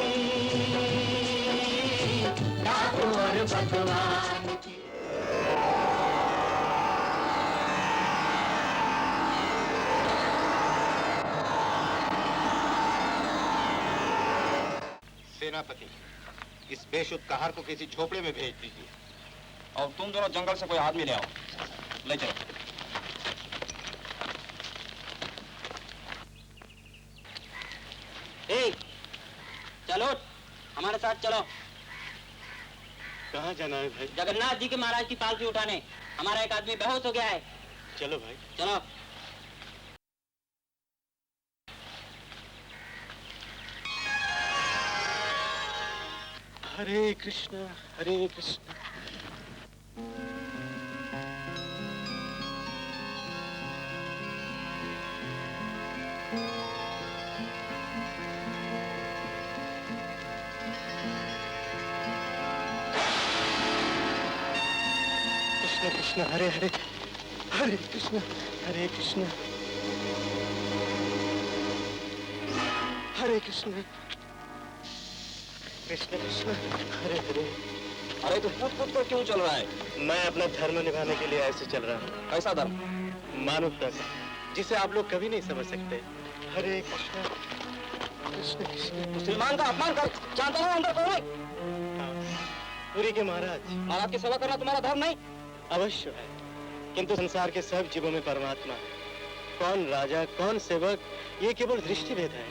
नाथ और भगवान की। सेनापति, इस बेशुद्ध कहार को किसी झोपड़े में भेज दीजिए। और तुम दोनों जंगल से कोई आदमी ले आओ, ले चलो। चलो हमारे साथ चलो। कहाँ जाना है भाई? जगन्नाथ जी के महाराज की पालकी उठाने। हमारा एक आदमी बेहोश हो गया है। चलो भाई चलो। हरे कृष्ण हरे कृष्ण। कृष्ण कृष्ण हरे हरे, हरे कृष्ण हरे कृष्ण, हरे कृष्ण कृष्ण कृष्ण हरे हरे। अरे तो कूद कूद कर क्यों चल रहा है? मैं अपना धर्म निभाने के लिए ऐसे चल रहा हूँ। कैसा धर्म? मानवता का, जिसे आप लोग कभी नहीं समझ सकते। हरे कृष्ण कृष्ण कृष्ण। मुसलमान का अपमान कर, जानता हूँ अंदर कौन है? पुरी के महाराज। महाराज की सेवा करना तुम्हारा धर्म नहीं? अवश्य है, किंतु संसार के सब जीवों में परमात्मा है। कौन राजा कौन सेवक, ये केवल दृष्टि भेद है।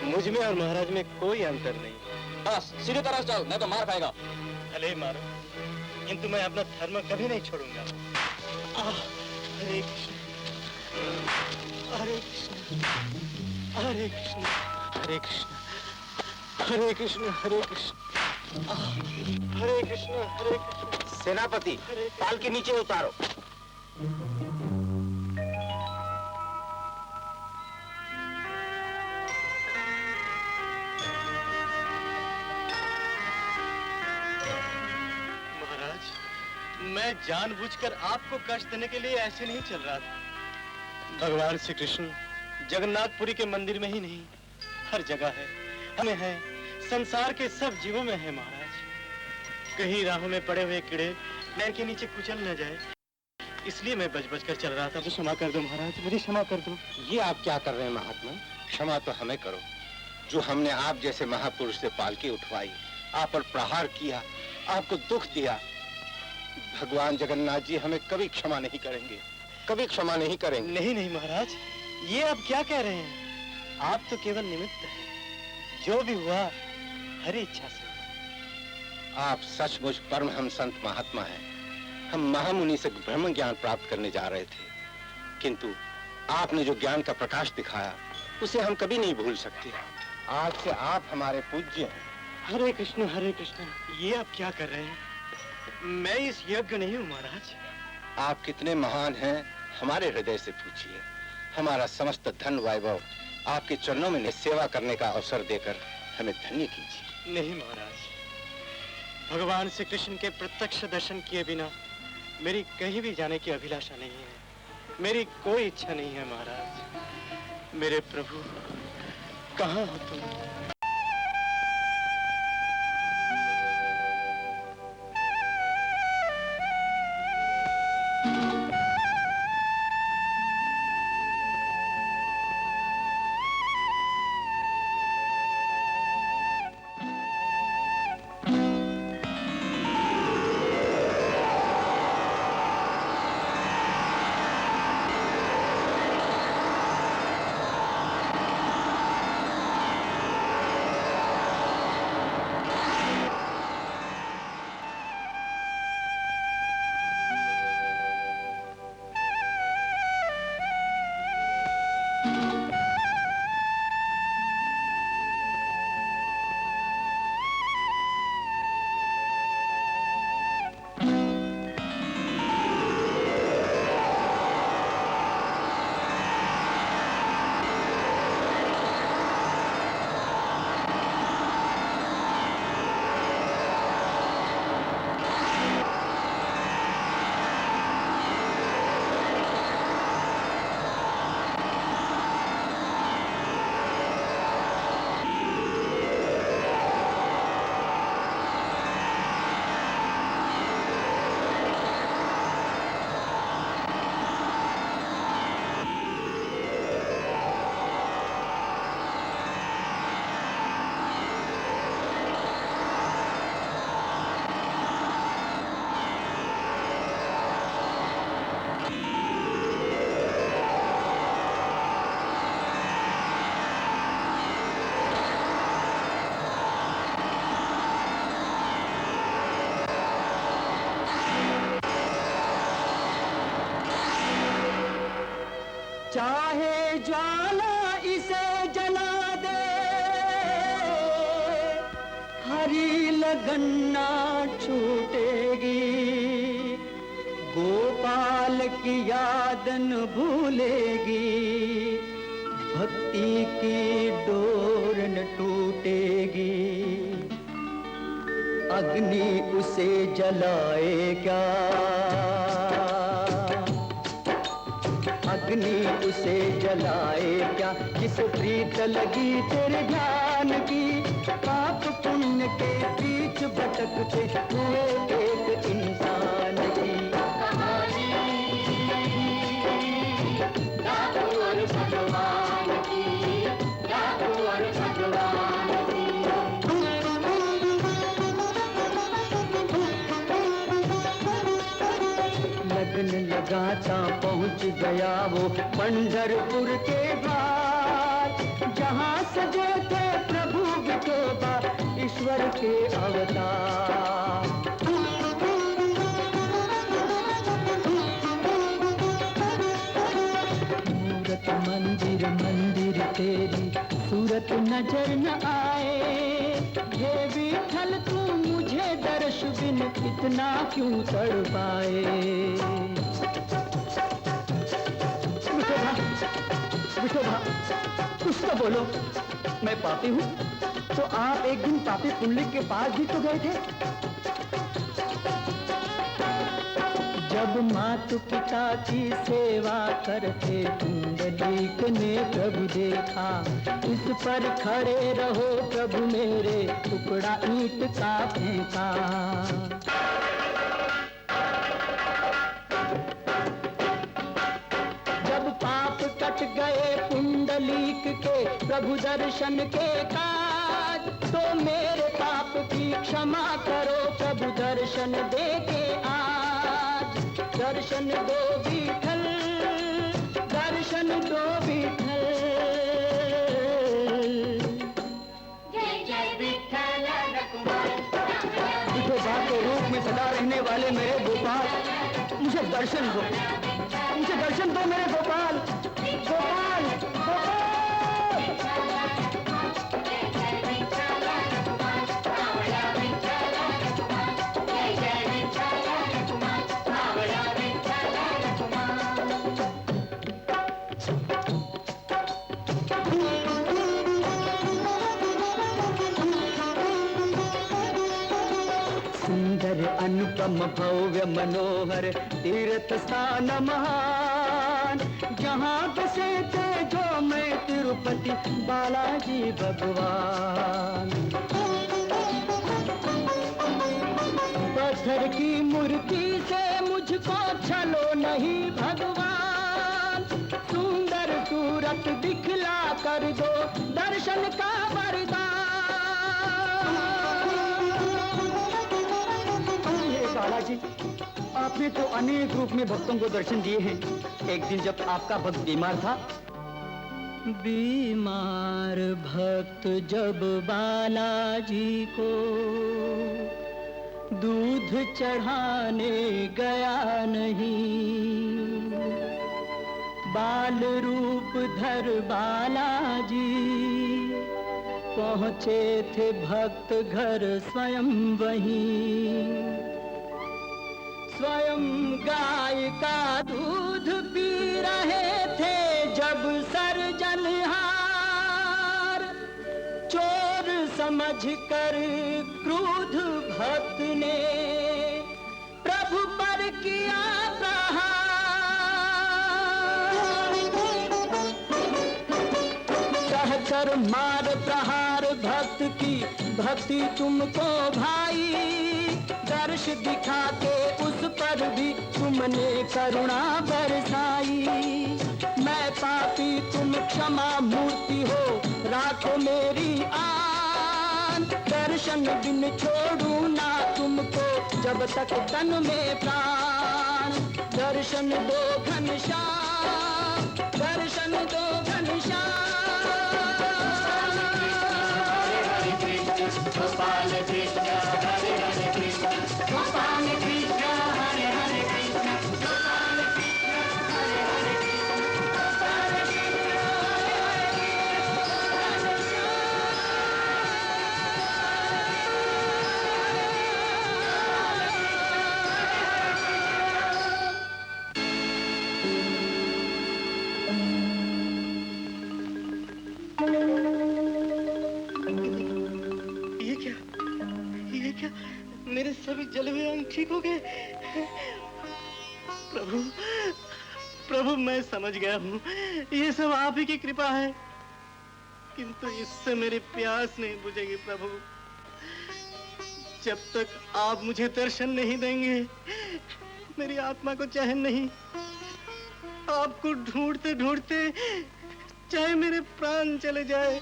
मुझ में और महाराज में कोई अंतर नहीं। बस सीधी तरह से चल, नहीं तो मार खाएगा। भले मारो, किंतु मैं अपना धर्म कभी नहीं छोड़ूंगा। हरे कृष्ण हरे कृष्ण हरे कृष्ण हरे कृष्ण हरे कृष्ण हरे कृष्ण हरे कृष्ण हरे कृष्ण। सेनापति, पाल के नीचे उतारो। मैं जानबूझकर आपको कष्ट देने के लिए ऐसे नहीं चल रहा था। भगवान श्री कृष्ण जगन्नाथपुरी के मंदिर में ही नहीं, हर जगह है, हमें है, संसार के सब जीवों में है महाराज। कहीं राहों में पड़े हुए कीड़े पैर के नीचे कुचल न जाए, इसलिए मैं बच कर चल रहा था। मुझे क्षमा कर दो महाराज, मुझे क्षमा कर दो। ये आप क्या कर रहे हैं महात्मा? क्षमा तो हमें करो, जो हमने आप जैसे महापुरुष से पालकी उठवाई, आप पर प्रहार किया, आपको दुख दिया। भगवान जगन्नाथ जी हमें कभी क्षमा नहीं करेंगे, कभी क्षमा नहीं करेंगे। नहीं नहीं महाराज, ये आप क्या कह रहे हैं? आप तो केवल निमित्त हैं, जो भी हुआ हरी इच्छा से। आप सचमुच परमहंस संत महात्मा हैं। हम महामुनि से ब्रह्म ज्ञान प्राप्त करने जा रहे थे, किंतु आपने जो ज्ञान का प्रकाश दिखाया उसे हम कभी नहीं भूल सकते। आज से आप हमारे पूज्य हैं। हरे कृष्ण हरे कृष्ण। ये आप क्या कर रहे हैं? मैं इस योग्य नहीं हूँ महाराज। आप कितने महान हैं हमारे हृदय से पूछिए। हमारा समस्त धन वैभव आपके चरणों में सेवा करने का अवसर देकर हमें धन्य कीजिए। नहीं महाराज, भगवान श्री कृष्ण के प्रत्यक्ष दर्शन किए बिना मेरी कहीं भी जाने की अभिलाषा नहीं है। मेरी कोई इच्छा नहीं है महाराज। मेरे प्रभु, कहाँ हो तुम? चाहे ज्वाला इसे जला दे, हरी लगन ना छूटेगी। गोपाल की याद न भूलेगी, भक्ति की डोर न टूटेगी। अग्नि उसे जलाए क्या, अग्नि उसे जलाए क्या। किस प्रीत लगी तेरे ध्यान की, पाप पुण्य के बीच भटकते हुए एक इंसान की कहानी। ठाकुर भगवान की, ठाकुर भगवान की। लगन लगाता पहुंच गया वो पंढरपुर के द्वार। जहाँ सजे थे प्रभु विठोबा ईश्वर के अवतार। मूरत मंदिर मंदिर तेरी सूरत नजर न आए, हे विठल तू मुझे दर्श बिन इतना क्यों तड़पाए। विठोबा, विठोबा, कुछ तो बोलो। मैं पापी हूँ तो आप एक दिन पापी पुंडलिक के पास भी तो गए थे। जब मातु पिता की सेवा करते पुंडलिक ने प्रभु देखा, इस पर खड़े रहो प्रभु मेरे, टुकड़ा ईंट का फेंका। जब पाप कट गए पुंडलिक के प्रभु दर्शन के काज, तो मेरे पाप की क्षमा करो प्रभु दर्शन दे के आज। दर्शन दो विठल, दर्शन दो विठल। जय जय विठल रघुवर। विठोबा के रूप में सदा रहने वाले मेरे गोपाल, मुझे दर्शन दो, मुझे दर्शन दो मेरे गोपाल, गोपाल, गोपाल। सुंदर अनुपम भव्य मनोहर तीर्थ स्थान महान, जहाँ बसे थे जो मैं तिरुपति बालाजी भगवान। पत्थर की मूर्ति से मुझको छलो नहीं भगवान, सुंदर सूरत दिखला कर दो दर्शन का वरदान। बालाजी, आपने तो अनेक रूप में भक्तों को दर्शन दिए हैं। एक दिन जब आपका भक्त बीमार था, बीमार भक्त जब बालाजी को दूध चढ़ाने गया नहीं, बाल रूप धर बालाजी पहुँचे थे भक्त घर स्वयं वहीं। स्वयं गाय का दूध पी रहे थे जब सर्जनहार, चोर समझकर क्रोध भक्त ने प्रभु पर किया प्रहार। कहकर मार प्रहार भक्त की भक्ति तुमको भाई, दर्श दिखा के उस पर भी तुमने करुणा बरसाई। मैं पापी तुम क्षमा मूर्ति हो, राखो मेरी आन। दर्शन बिन छोड़ू ना तुमको जब तक तन में प्राण। दर्शन दो घनश्याम, दर्शन दो घनश्याम। गोपाल कृष्ण हरे हरे कृष्ण, गोपाल कृष्ण हरे हरे कृष्ण, गोपाल कृष्ण हरे हरे कृष्ण, गोपाल कृष्ण मेरे सभी जले हुए अंग ठीक हो गए। प्रभु, प्रभु मैं समझ गया हूँ, ये सब आप ही की कृपा है, किंतु इससे मेरी प्यास नहीं बुझेगी प्रभु। जब तक आप मुझे दर्शन नहीं देंगे मेरी आत्मा को चैन नहीं। आपको ढूंढते ढूंढते चाहे मेरे प्राण चले जाए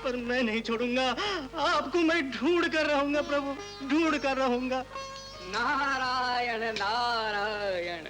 पर मैं नहीं छोड़ूंगा आपको। मैं ढूंढ कर रहूंगा प्रभु, ढूंढ कर रहूंगा। नारायण नारायण।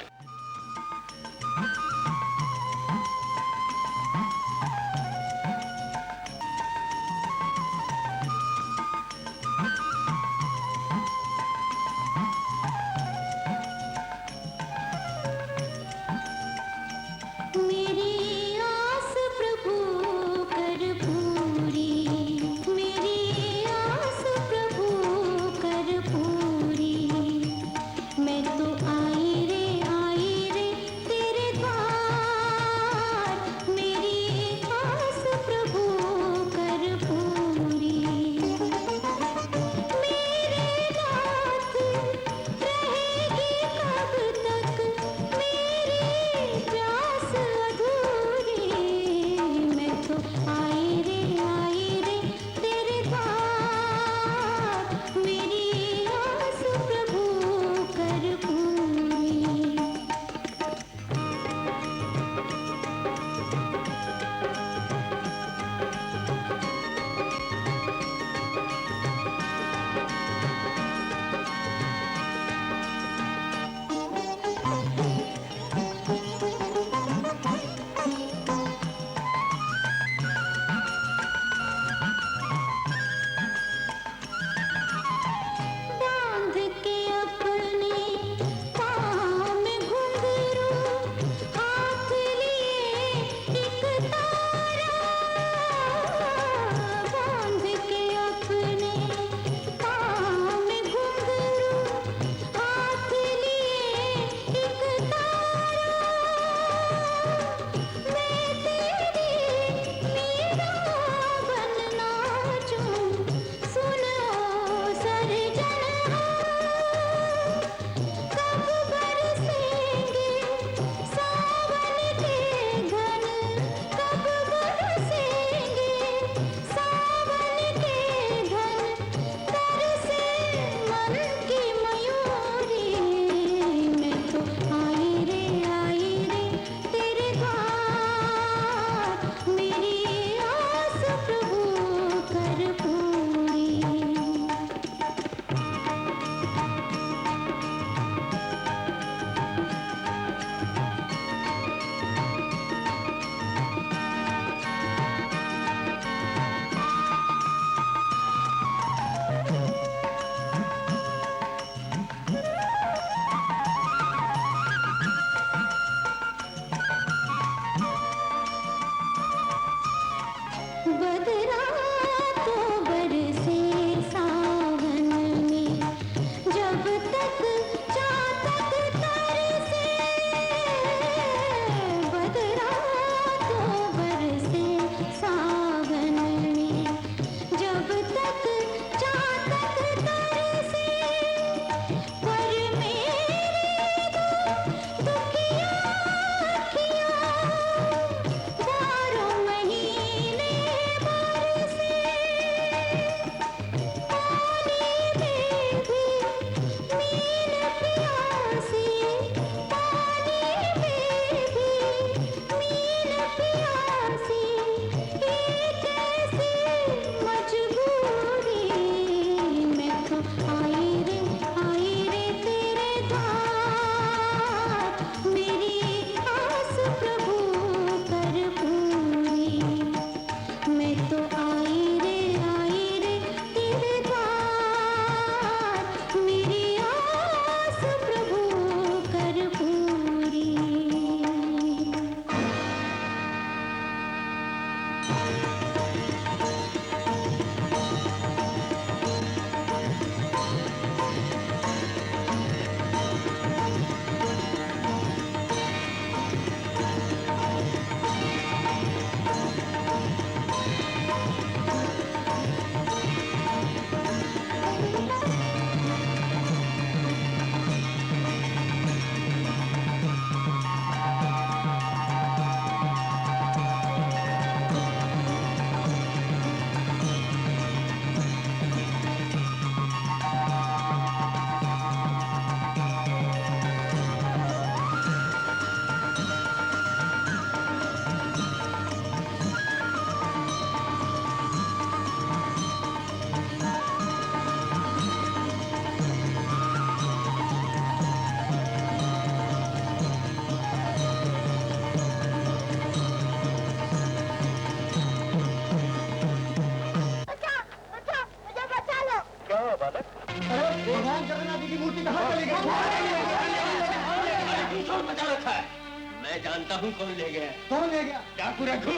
मालूम कौन ले गया। कौन ले गया? डाकू रघु।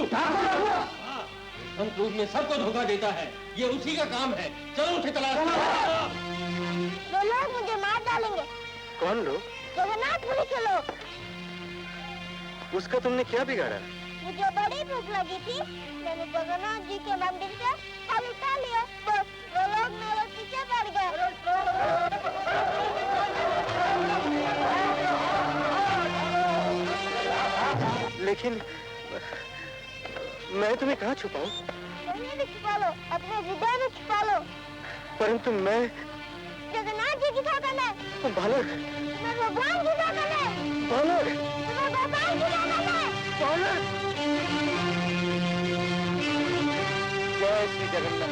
संतूर में सबको धोखा देता है, ये उसी का काम है। चलो उसे तलाश करो। वो लोग मुझे मार डालेंगे। कौन लोग? जगन्नाथपुरी के लोग। उसका तुमने क्या बिगाड़ा? मुझे बड़ी भूख लगी थी, मैंने जगन्नाथ जी के मंदिर से फल उठा लिया, बस वो लोग मेरे पीछे पड़ गए। लेकिन मैं तुम्हें कहाँ छुपाऊं? कहीं भी छुपा लो, अपने हृदय में छुपा लो। परंतु मैं जगन्नाथ जी की शक्ल है। बालक, मैं भगवान की शक्ल है। बालक, मैं भगवान की शक्ल है। बालक। जय श्री जगन्नाथ।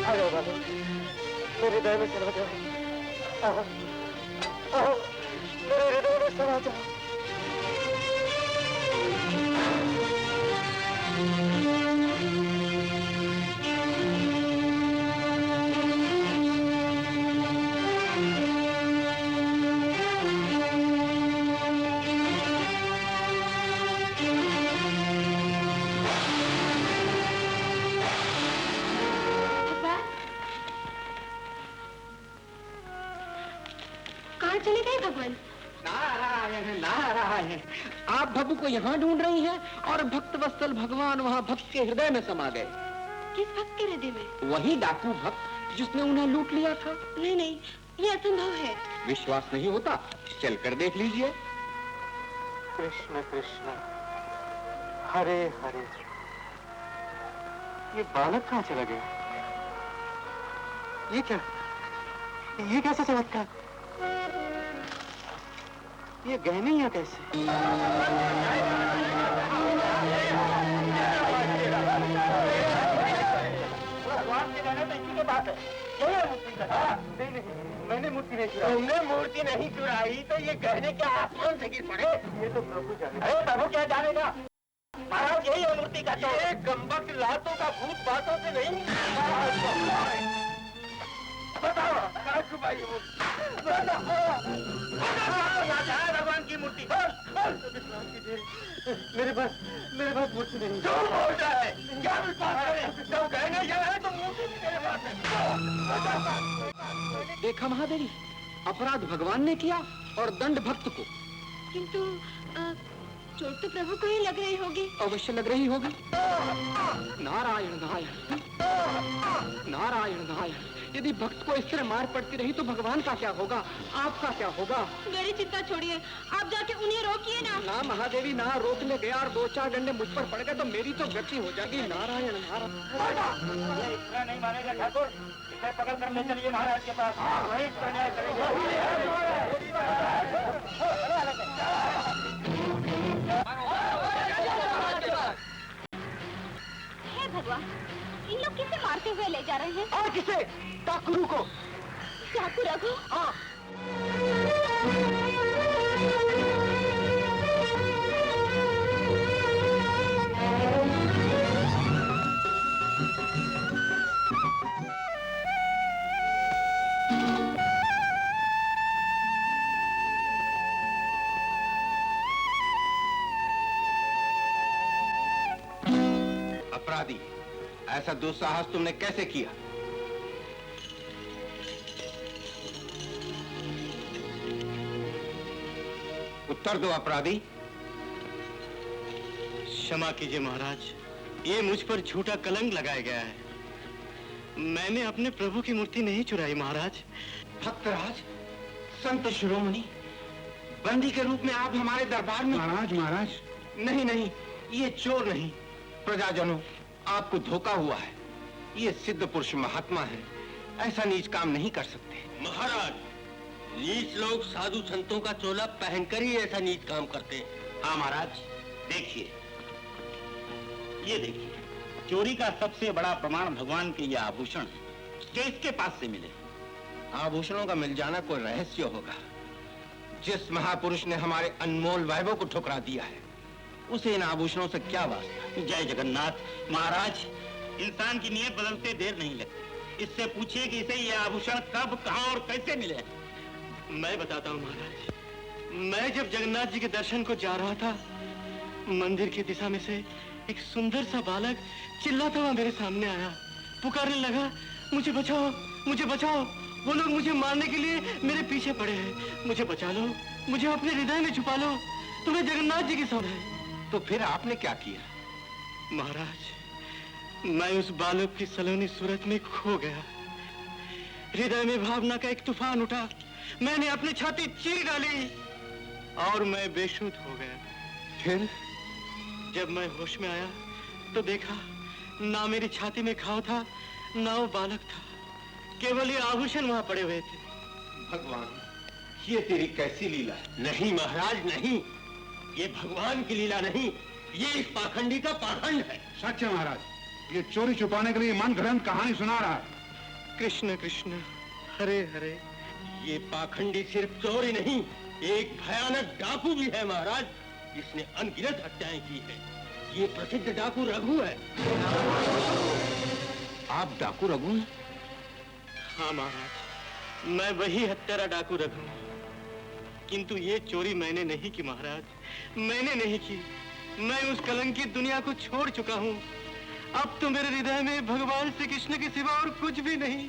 आ जाओ बालक, मेरे हृदय में समा जाओ। आओ, मेरे हृदय में समा जाओ। चले गए भगवान? नारायण नारायण, आप भगु को यहाँ ढूंढ रही हैं और भक्त वत्सल भगवान वहाँ भक्त के हृदय में समा गए। किस भक्त के हृदय में? वही डाकू भक्त जिसने उन्हें लूट लिया था। नहीं नहीं, ये असंभव है। विश्वास नहीं होता चल कर देख लीजिए। कृष्ण कृष्ण हरे हरे। ये बालक कहाँ चला गया? ये क्या? ये कैसे चमत्कार? ये गहने यहाँ कैसे? भगवान के गहने तो इसी के पास है। नहीं, मैंने मूर्ति नहीं चुराई। तुमने मूर्ति नहीं चुराई तो ये गहने क्या आसमान से गिर पड़े? ये तो प्रभु जाने। अरे प्रभु क्या जानेगा? महाराज यही है मूर्ति का। ये गंबक लातों का भूत बातों से नहीं। बताओ भगवान की मूर्ति। मेरे पास मूर्ति नहीं। जो बोलता है क्या विश्वास करे? जब गहने जाए तो मूर्ति भी मेरे पास है। देखा महादेवी, अपराध भगवान ने किया और दंड भक्त को। किंतु चोट तो प्रभु को ही लग रही होगी। अवश्य लग रही होगी। नारायण नारायण नारायण नारायण। यदि भक्त को इस तरह मार पड़ती रही तो भगवान का क्या होगा, आपका क्या होगा? मेरी चिंता छोड़िए, आप जाके उन्हें रोकिए ना। ना महादेवी, ना रोकने गया और 2-4 डंडे मुझ पर पड़ गए तो मेरी तो गति हो जाएगी। नारायण नारायण। इतना नहीं मानेगा ठाकुर, इसे पकड़ कर ले चलिए महाराज के पास। वही न्याय करेंगे। हे भगवान, इन लोग किसे मारते हुए ले जा रहे हैं? और किसे? डाकू को। डाकू रघु? हाँ। अपराधी, ऐसा दुस्साहस तुमने कैसे किया? उत्तर दो अपराधी। क्षमा कीजिए महाराज, ये मुझ पर झूठा कलंक लगाया गया है। मैंने अपने प्रभु की मूर्ति नहीं चुराई महाराज। भक्तराज, संत शिरोमणि, बंदी के रूप में आप हमारे दरबार में। महाराज नहीं नहीं, ये चोर नहीं। प्रजाजनों, आपको धोखा हुआ है। ये सिद्ध पुरुष महात्मा है, ऐसा नीच काम नहीं कर सकते। महाराज, नीच लोग साधु संतों का चोला पहनकर ही ऐसा नीच काम करते हैं। हाँ महाराज, देखिए, ये देखिए, चोरी का सबसे बड़ा प्रमाण भगवान के ये आभूषण जो इसके पास से मिले। आभूषणों का मिल जाना कोई रहस्य होगा। जिस महापुरुष ने हमारे अनमोल वैभव को ठुकरा दिया है, उसे इन आभूषणों से क्या वास्ता? जय जगन्नाथ। महाराज, इंसान की नीयत बदलते देर नहीं लगती। इससे पूछिए कि इसे ये आभूषण कब, कहाँ और कैसे मिले। मैं बताता हूँ महाराज। मैं जब जगन्नाथ जी के दर्शन को जा रहा था, मंदिर की दिशा में से एक सुंदर सा बालक चिल्लाता हुआ मेरे सामने आया, पुकारने लगा, मुझे बचाओ, मुझे बचाओ, वो लोग मुझे मारने के लिए मेरे पीछे पड़े हैं, मुझे बचा लो, मुझे अपने हृदय में छुपा लो, तुम्हें जगन्नाथ जी की सौंप है। तो फिर आपने क्या किया? महाराज, मैं उस बालक की सलोनी सूरत में खो गया। हृदय में भावना का एक तूफान उठा, मैंने अपनी छाती चीर डाली और मैं बेशुद्ध हो गया। फिर जब मैं होश में आया तो देखा, ना मेरी छाती में घाव था, ना वो बालक था, केवल ये आभूषण वहां पड़े हुए थे। भगवान, ये तेरी कैसी लीला है? नहीं महाराज, नहीं, ये भगवान की लीला नहीं, ये इस पाखंडी का पाखंड है। सच है महाराज, ये चोरी छुपाने के लिए मन घड़ंत कहानी सुना रहा है। कृष्ण कृष्ण हरे हरे। ये पाखंडी सिर्फ चोरी नहीं, एक भयानक डाकू भी है महाराज, जिसने अनगिनत हत्याएं की है। ये प्रसिद्ध डाकू रघु है। आप डाकू रघु हैं? हाँ महाराज, मैं वही हत्यारा डाकू रघु हूं। किंतु ये चोरी मैंने नहीं की महाराज, मैंने नहीं की। मैं उस कलंकित दुनिया को छोड़ चुका हूँ। अब तो मेरे हृदय में भगवान श्री कृष्ण के सिवा और कुछ भी नहीं।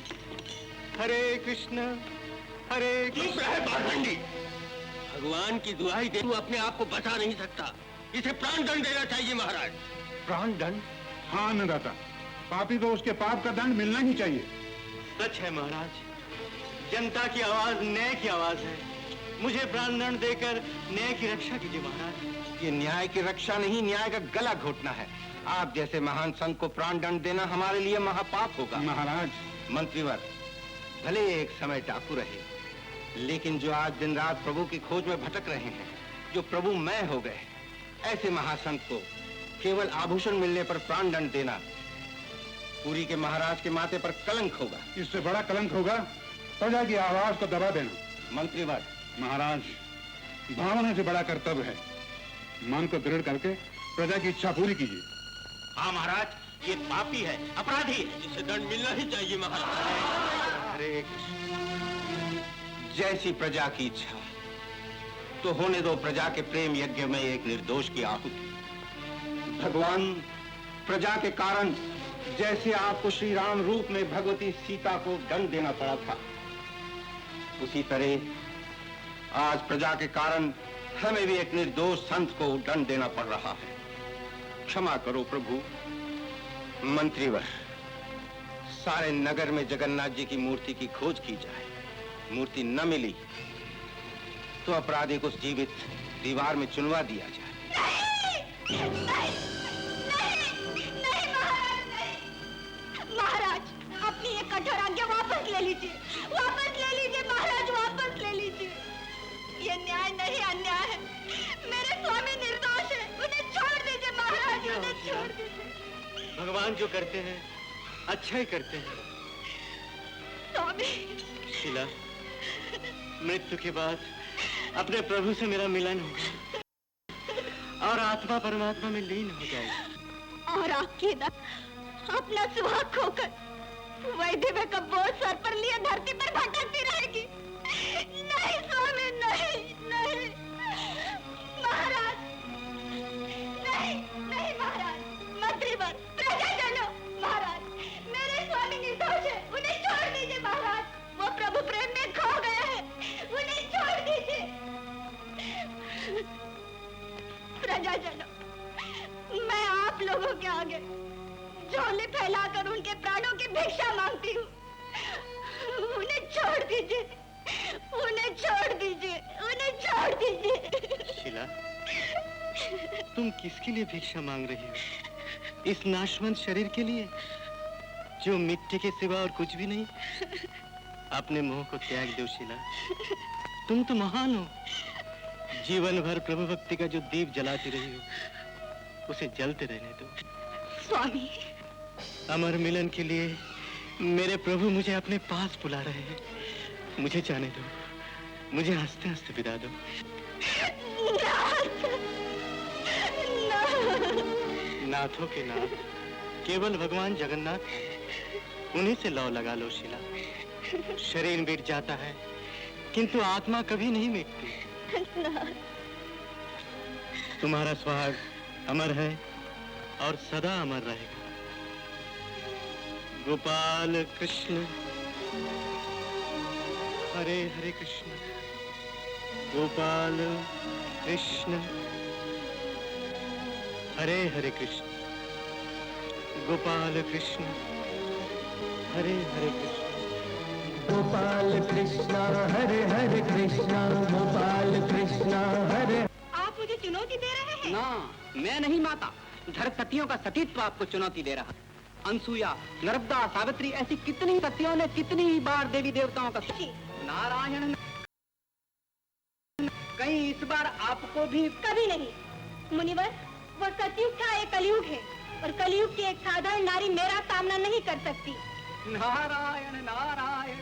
हरे कृष्ण हरे कृष्ण। भगवान की दुहाई दे, तू अपने आप को बचा नहीं सकता, इसे प्राण दंड देना चाहिए महाराज। प्राण दंड? हाँ अन्नदाता, पापी को उसके पाप का दंड मिलना ही चाहिए। सच है महाराज, जनता की आवाज न्याय की आवाज है। मुझे प्राण दंड देकर न्याय की रक्षा कीजिए महाराज। ये न्याय की रक्षा नहीं, न्याय का गला घोटना है। आप जैसे महान संत को प्राण दंड देना हमारे लिए महापाप होगा। महाराज, मंत्रीवर, भले एक समय डाकू रहे, लेकिन जो आज दिन रात प्रभु की खोज में भटक रहे हैं, जो प्रभु मैं हो गए, ऐसे महासंत को केवल आभूषण मिलने पर प्राण दंड देना पुरी के महाराज के माथे पर कलंक होगा। इससे बड़ा कलंक होगा प्रजा की आवाज को दबा देना। मंत्रीवर, महाराज, भावना से बड़ा कर्तव्य है। मन को दृढ़ करके प्रजा की इच्छा पूरी कीजिए। हाँ महाराज, ये पापी है, अपराधी है, जिसे दंड मिलना ही चाहिए महाराज। हरे कृष्ण। जैसी प्रजा की इच्छा, तो होने दो प्रजा के प्रेम यज्ञ में एक निर्दोष की आहुति। भगवान, प्रजा के कारण जैसे आपको श्री राम रूप में भगवती सीता को दंड देना पड़ा था, उसी तरह आज प्रजा के कारण हमें भी एक निर्दोष संत को दंड देना पड़ रहा है। क्षमा करो प्रभु। मंत्रीवर, सारे नगर में जगन्नाथ जी की मूर्ति की खोज की जाए। मूर्ति न मिली तो अपराधी को जीवित दीवार में चुनवा दिया जाए। नहीं, नहीं, नहीं, नहीं महाराज, नहीं। महाराज, अपनी ये कठोर आज्ञा वापस ले लीजिए, वापस ले लीजिए महाराज, वापस ले लीजिए। ये न्याय नहीं, अन्याय है। मेरे स्वामी निर्दोष है, उन्हें छोड़ दीजिए महाराज, उन्हें छोड़ दीजिए। भगवान जो करते हैं अच्छा ही करते हैं। स्वामी, शीला, मृत्यु के बाद अपने प्रभु से मेरा मिलन होगा और आत्मा परमात्मा में लीन हो जाएगी। और आपकी अपना सुहाग खोकर वैदिव्य का बोझ सर पर लिए धरती पर भटकती रहेगी। नहीं स्वामी, नहीं, नहीं महाराज, नहीं, नहीं महाराज। मंत्रीवर, प्रजाजनों, महाराज, मेरे स्वामी निर्दोष है, उन्हें छोड़ दीजिए महाराज। वो प्रभु प्रेम में खो गए हैं, उन्हें छोड़ दीजिए। प्रजाजनों, मैं आप लोगों के आगे झोली फैलाकर उनके प्राणों की भिक्षा मांगती हूँ। उन्हें छोड़ दीजिए, उन्हें छोड़ दीजिए, उन्हें छोड़ दीजिए। शीला, तुम किसके लिए भिक्षा मांग रही हो? इस नाशवंत शरीर के लिए जो मिट्टी के सिवा और कुछ भी नहीं? अपने मोह को त्याग दो शीला, तुम तो महान हो। जीवन भर प्रभु भक्ति का जो दीप जलाती रही हो, उसे जलते रहने दो। स्वामी, अमर मिलन के लिए मेरे प्रभु मुझे अपने पास बुला रहे हैं। मुझे जाने दो, मुझे हंसते हंसते विदा दो। नाथों के नाथ केवल भगवान जगन्नाथ हैं, उन्हीं से लौ लगा लो शीला। शरीर मिट जाता है किंतु आत्मा कभी नहीं मिटती। हंसनाथ, तुम्हारा सुहाग अमर है और सदा अमर रहेगा। गोपाल कृष्ण हरे हरे कृष्ण, गोपाल कृष्ण हरे हरे कृष्ण, गोपाल कृष्ण हरे हरे कृष्ण, गोपाल कृष्ण हरे हरे कृष्ण, गोपाल कृष्ण हरे। आप मुझे चुनौती दे रहे हैं? ना, मैं नहीं माता। धर सतियों का सतीत्व आपको चुनौती दे रहा। अनसुया, नर्मदा, सावित्री ऐसी कितनी सतियों ने कितनी ही बार देवी देवताओं का नारायण। कहीं इस बार आपको भी? कभी नहीं मुनिवर, वो सतयुग का एक कलयुग है और कलयुग की एक साधारण नारी मेरा सामना नहीं कर सकती। नारायण नारायण।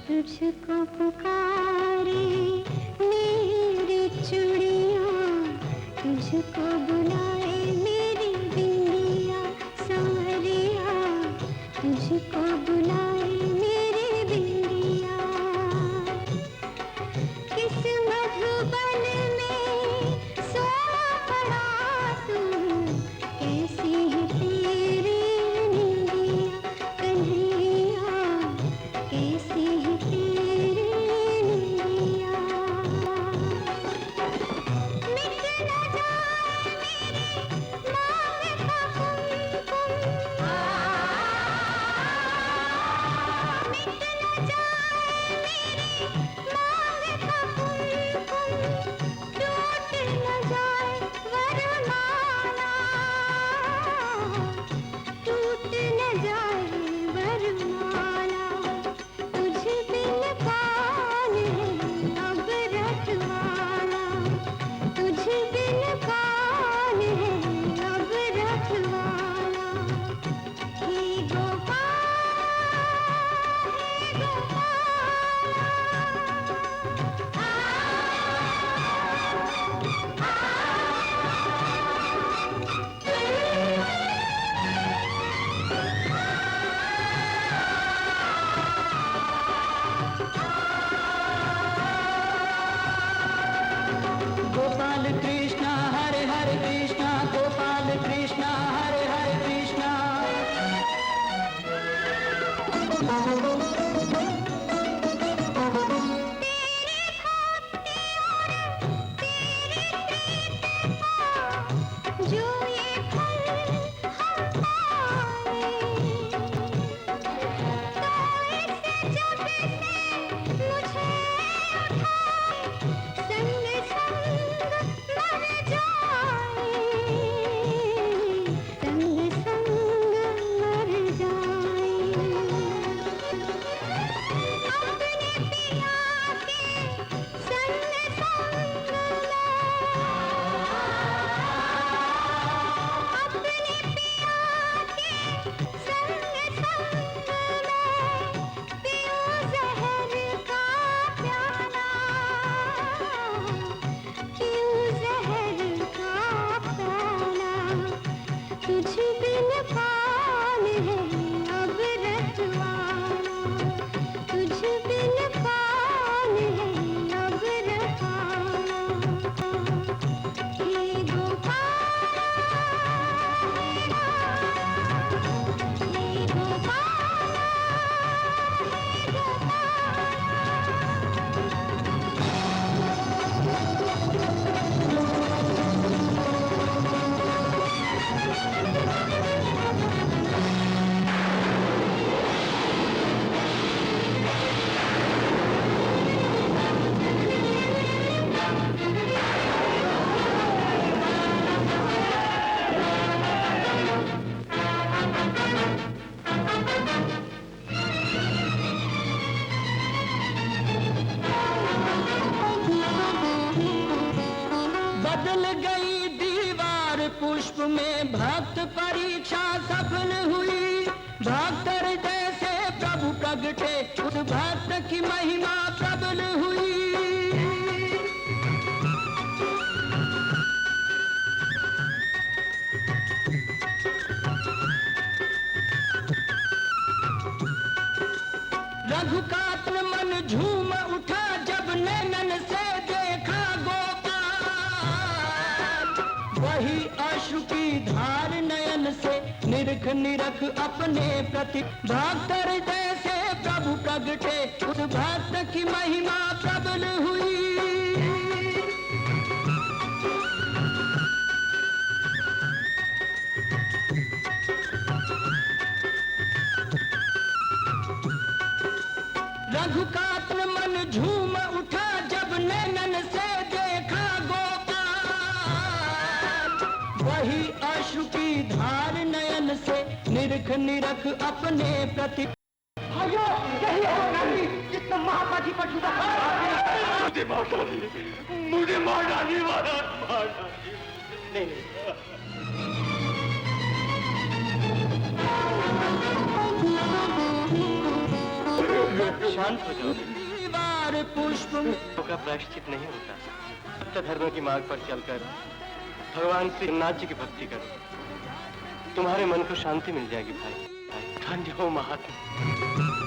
तुझको पुकारे मेरी चूड़ियां, तुझको बुलाए मेरी बिंदिया सांवरिया, तुझको बुलाए मेरी बिंदिया। किस मधुबन में सोना पड़ा तू, कैसी है तेरी निंदिया कन्हैया, कैसी है तेरी निंदिया। मिट न जाए मेरी मांग का कुमकुम, पुष्प में भक्त परीक्षा सफल हुई। भक्त हृदय से प्रभु प्रगटे, उस भक्त की महिमा प्रबल हुई। रघुकात मन झूम उठा जब नैनन से देखा गोपाल। वही अश्रु की धार नयन से निरख निरख अपने प्रति। भक्त हृदय से प्रभु प्रगटे, उस भक्त की महिमा प्रबल हुई। रघुकात मन झूम उठा जब नैनन से देखा गोपाल। वही अश्रु की धार नयन से निरख निरख अपने प्रति। भाइयों, यही है वो नारी जिसने महात्मा जी पर जुदा मुझे मार डाली, मुझे मार डाली, मार डाली। नहीं शांत हो जाओ। दीवार पुष्प का प्रायश्चित नहीं होता। सत्य धर्म की मार्ग पर चलकर भगवान श्री जगन्नाथ जी की भक्ति करो, तुम्हारे मन को शांति मिल जाएगी। भाई धन्य हो महात्मा।